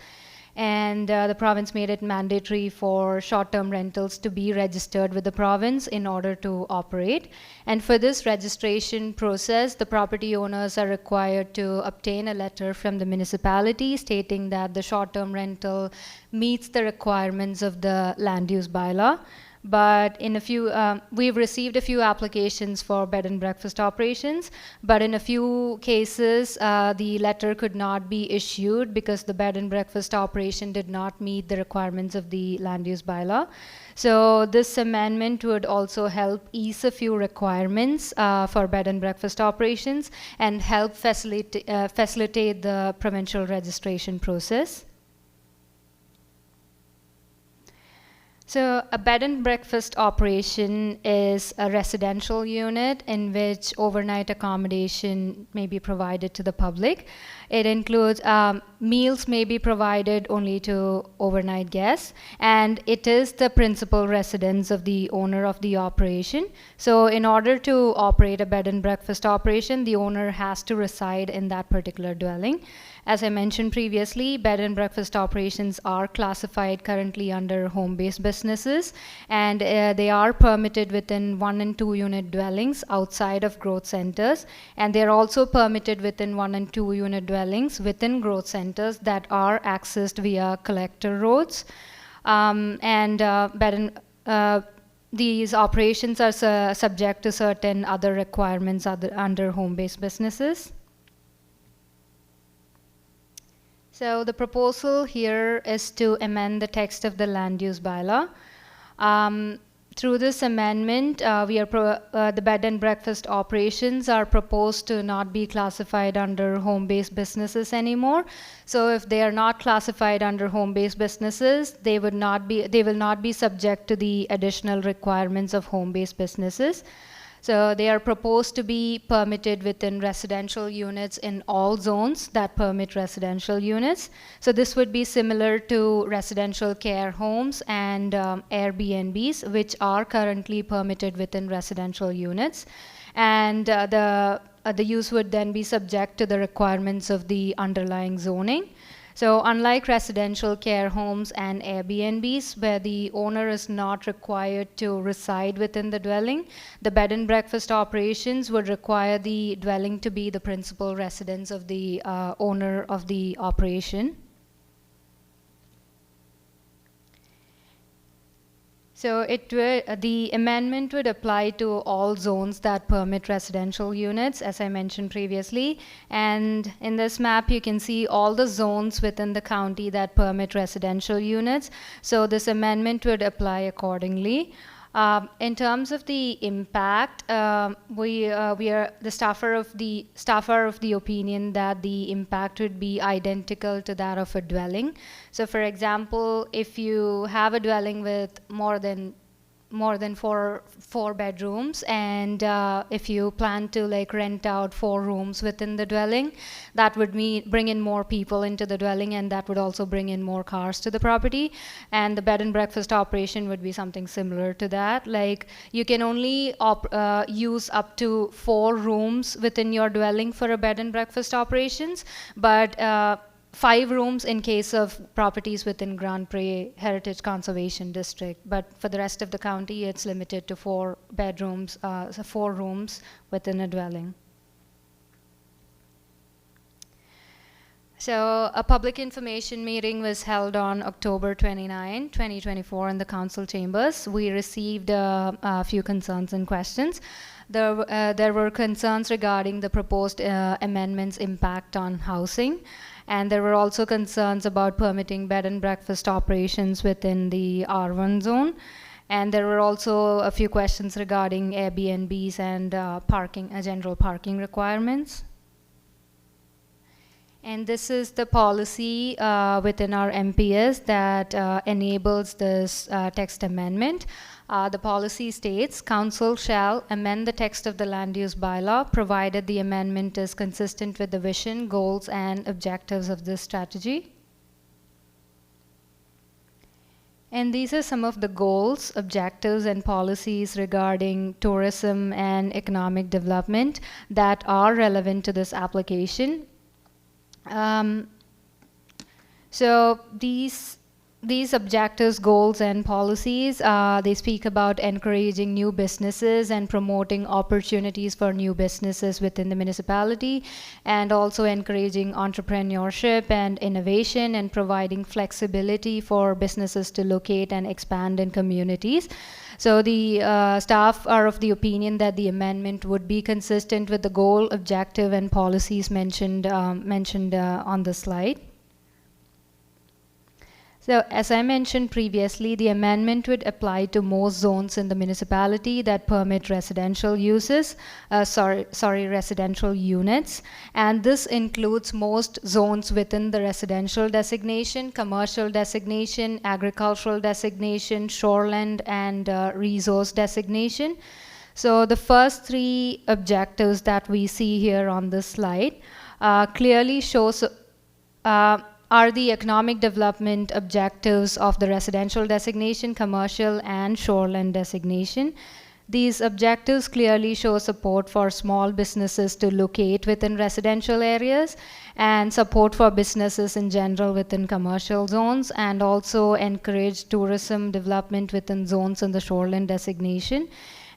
S8: And the province made it mandatory for short-term rentals to be registered with the province in order to operate. And for this registration process, the property owners are required to obtain a letter from the municipality stating that the short-term rental meets the requirements of the land use bylaw. But we've received a few applications for bed and breakfast operations, but in a few cases, the letter could not be issued because the bed and breakfast operation did not meet the requirements of the land use bylaw. So this amendment would also help ease a few requirements for bed and breakfast operations and help facilitate the provincial registration process. So a bed and breakfast operation is a residential unit in which overnight accommodation may be provided to the public. It includes meals may be provided only to overnight guests, and it is the principal residence of the owner of the operation. So in order to operate a bed and breakfast operation, the owner has to reside in that particular dwelling. As I mentioned previously, bed and breakfast operations are classified currently under home-based businesses, and they are permitted within 1 and 2 unit dwellings outside of growth centers, and they are also permitted within 1 and 2 unit dwellings within growth centers that are accessed via collector roads. These operations are subject to certain other requirements under home-based businesses. So the proposal here is to amend the text of the land use bylaw. Through this amendment, the bed and breakfast operations are proposed to not be classified under home-based businesses anymore. So if they are not classified under home-based businesses, they will not be subject to the additional requirements of home-based businesses. So they are proposed to be permitted within residential units in all zones that permit residential units. So this would be similar to residential care homes and Airbnbs, which are currently permitted within residential units. And the use would then be subject to the requirements of the underlying zoning. So unlike residential care homes and Airbnbs, where the owner is not required to reside within the dwelling, the bed and breakfast operations would require the dwelling to be the principal residence of the owner of the operation. So the amendment would apply to all zones that permit residential units, as I mentioned previously. And in this map, you can see all the zones within the county that permit residential units. So this amendment would apply accordingly. In terms of the impact, the staff are of the opinion that the impact would be identical to that of a dwelling. So, for example, if you have a dwelling with more than four bedrooms, and if you plan to rent out 4 rooms within the dwelling, that would bring in more people into the dwelling, and that would also bring in more cars to the property. And the bed and breakfast operation would be something similar to that. Like, you can only use up to 4 rooms within your dwelling for a bed and breakfast operations, but 5 rooms in case of properties within Grand Prairie Heritage Conservation District. But for the rest of the county, it's limited to 4 bedrooms, so 4 rooms within a dwelling. So a public information meeting was held on October 29, 2024 in the council chambers. We received a few concerns and questions. There were concerns regarding the proposed amendments' impact on housing. And there were also concerns about permitting bed and breakfast operations within the R1 zone. And there were also a few questions regarding Airbnbs and general parking requirements. And this is the policy within our MPS that enables this text amendment. The policy states, Council shall amend the text of the land use bylaw, provided the amendment is consistent with the vision, goals, and objectives of this strategy. And these are some of the goals, objectives, and policies regarding tourism and economic development that are relevant to this application. So these objectives, goals, and policies, they speak about encouraging new businesses and promoting opportunities for new businesses within the municipality, and also encouraging entrepreneurship and innovation and providing flexibility for businesses to locate and expand in communities. So the staff are of the opinion that the amendment would be consistent with the goal, objective, and policies mentioned on the slide. So as I mentioned previously, the amendment would apply to most zones in the municipality that permit residential uses, residential units. And this includes most zones within the residential designation, commercial designation, agricultural designation, shoreland, and resource designation. So the first 3 objectives that we see here on this slide clearly shows are the economic development objectives of the residential designation, commercial, and shoreland designation. These objectives clearly show support for small businesses to locate within residential areas and support for businesses in general within commercial zones, and also encourage tourism development within zones in the shoreline designation.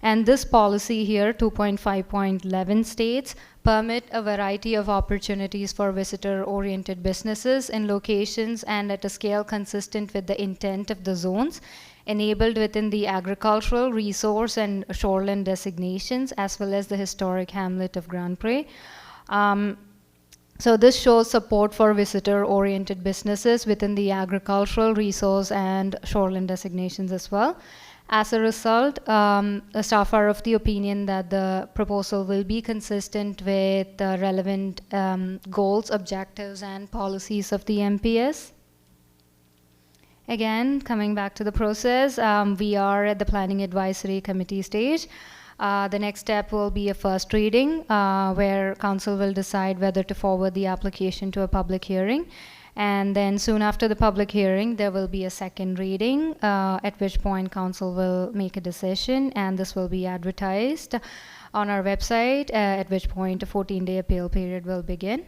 S8: And this policy here, 2.5.11, states permit a variety of opportunities for visitor-oriented businesses in locations and at a scale consistent with the intent of the zones, enabled within the agricultural, resource, and shoreline designations, as well as the historic hamlet of Grand Pré. So this shows support for visitor-oriented businesses within the agricultural, resource, and shoreline designations as well. As a result, the staff are of the opinion that the proposal will be consistent with the relevant goals, objectives, and policies of the MPS. Again, coming back to the process, we are at the Planning Advisory Committee stage. The next step will be a first reading, where Council will decide whether to forward the application to a public hearing. And then soon after the public hearing, there will be a second reading, at which point Council will make a decision, and this will be advertised on our website, at which point a 14-day appeal period will begin.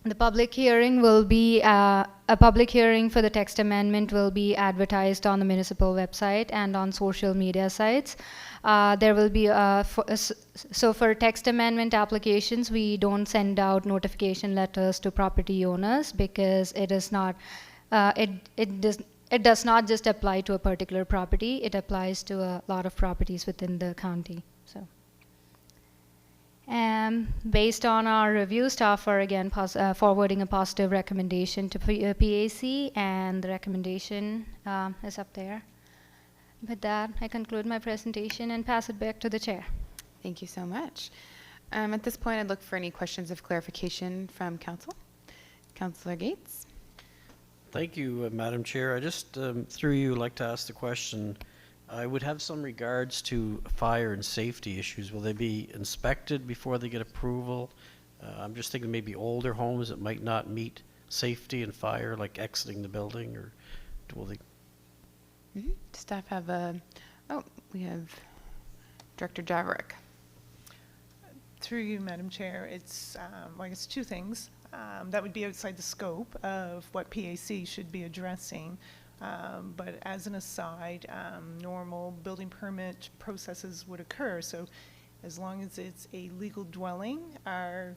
S8: The public hearing will be, a public hearing for the text amendment will be advertised on the municipal website and on social media sites. There will be, so for text amendment applications, we don't send out notification letters to property owners because it is not, it does not just apply to a particular property, it applies to a lot of properties within the county. So. Based on our review, staff are again forwarding a positive recommendation to PAC, and the recommendation is up there. With that, I conclude my presentation and pass it back to the chair.
S2: Thank you so much. At this point, I'd look for any questions of clarification from Council. Councillor Gates.
S4: Thank you, Madam Chair. I just, through you, like to ask the question. I would have some regards to fire and safety issues. Will they be inspected before they get approval? I'm just thinking maybe older homes that might not meet safety and fire, like exiting the building, or will they?
S2: Mm-hmm. Staff have a, we have Director Javerick.
S9: Through you, Madam Chair, it's, well, I guess two things. That would be outside the scope of what PAC should be addressing. But as an aside, normal building permit processes would occur. So as long as it's a legal dwelling, our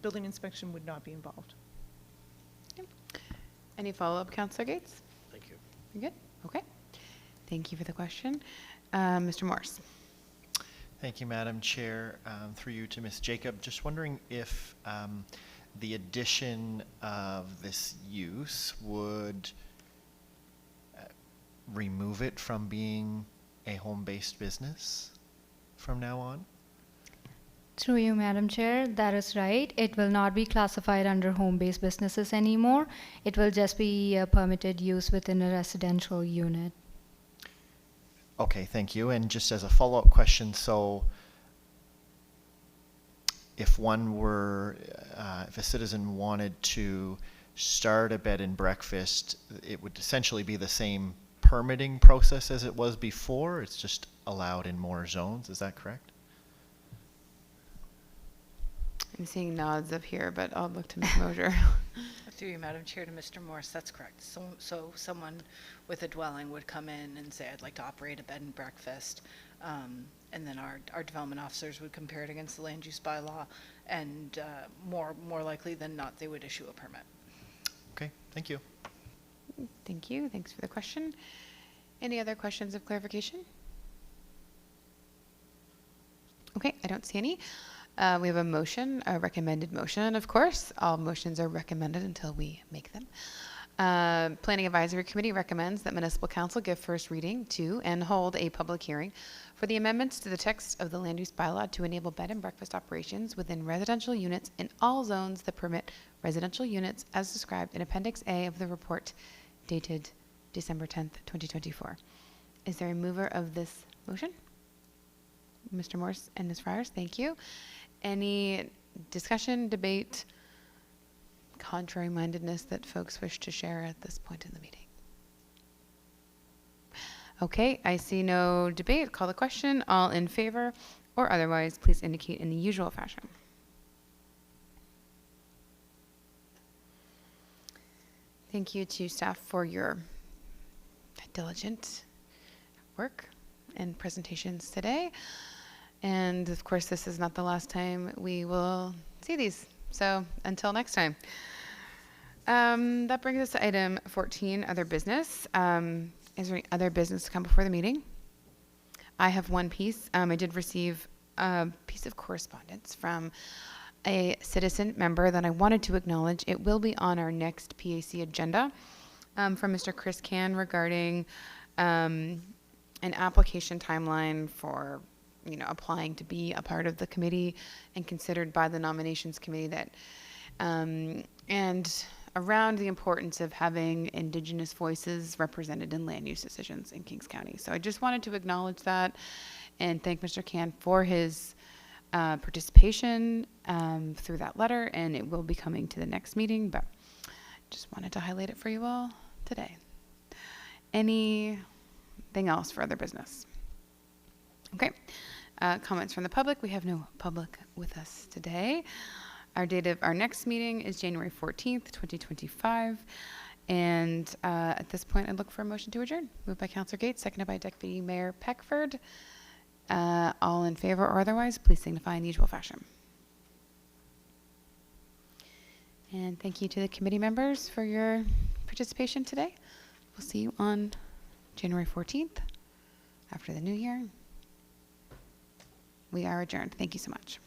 S9: building inspection would not be involved.
S2: Any follow-up, Councillor Gates?
S4: Thank you.
S2: You're good? Okay. Thank you for the question. Mr. Morse.
S6: Thank you, Madam Chair. Through you to Ms. Jacob, just wondering if the addition of this use would remove it from being a home-based business from now on?
S8: Through you, Madam Chair, that is right. It will not be classified under home-based businesses anymore. It will just be a permitted use within a residential unit.
S6: Okay, thank you. And just as a follow-up question, so if one were, if a citizen wanted to start a bed and breakfast, it would essentially be the same permitting process as it was before? It's just allowed in more zones, is that correct?
S2: I'm seeing nods up here, but I'll look to Ms. Mosier.
S1: Through you, Madam Chair, to Mr. Morse, that's correct. So someone with a dwelling would come in and say, I'd like to operate a bed and breakfast. And then our development officers would compare it against the land use bylaw, and more likely than not, they would issue a permit.
S6: Okay, thank you.
S2: Thank you. Thanks for the question. Any other questions of clarification? Okay, I don't see any. We have a motion, a recommended motion, of course. All motions are recommended until we make them. Planning Advisory Committee recommends that Municipal Council give first reading to and hold a public hearing for the amendments to the text of the land use bylaw to enable bed and breakfast operations within residential units in all zones that permit residential units as described in Appendix A of the report dated December 10th, 2024. Is there a mover of this motion? Mr. Morse and Ms. Friars, thank you. Any discussion, debate, contrary-mindedness that folks wish to share at this point in the meeting? Okay, I see no debate. Call the question. All in favor or otherwise, please indicate in the usual fashion. Thank you to staff for your diligent work and presentations today. And of course, this is not the last time we will see these. So until next time. That brings us to item 14, other business. Is there any other business to come before the meeting? I have one piece. I did receive a piece of correspondence from a citizen member that I wanted to acknowledge. It will be on our next PAC agenda from Mr. Chris Can regarding an application timeline for applying to be a part of the committee and considered by the nominations committee that and around the importance of having Indigenous voices represented in land use decisions in Kings County. So I just wanted to acknowledge that and thank Mr. Can for his participation through that letter, and it will be coming to the next meeting, but just wanted to highlight it for you all today. Anything else for other business? Okay. Comments from the public. We have no public with us today. Our date of our next meeting is January 14th, 2025. And at this point, I look for a motion to adjourn. Moved by Councillor Gates, seconded by Deputy Mayor Peckford. All in favor or otherwise, please signify in the usual fashion. And thank you to the committee members for your participation today. We'll see you on January 14th after the new year. We are adjourned. Thank you so much.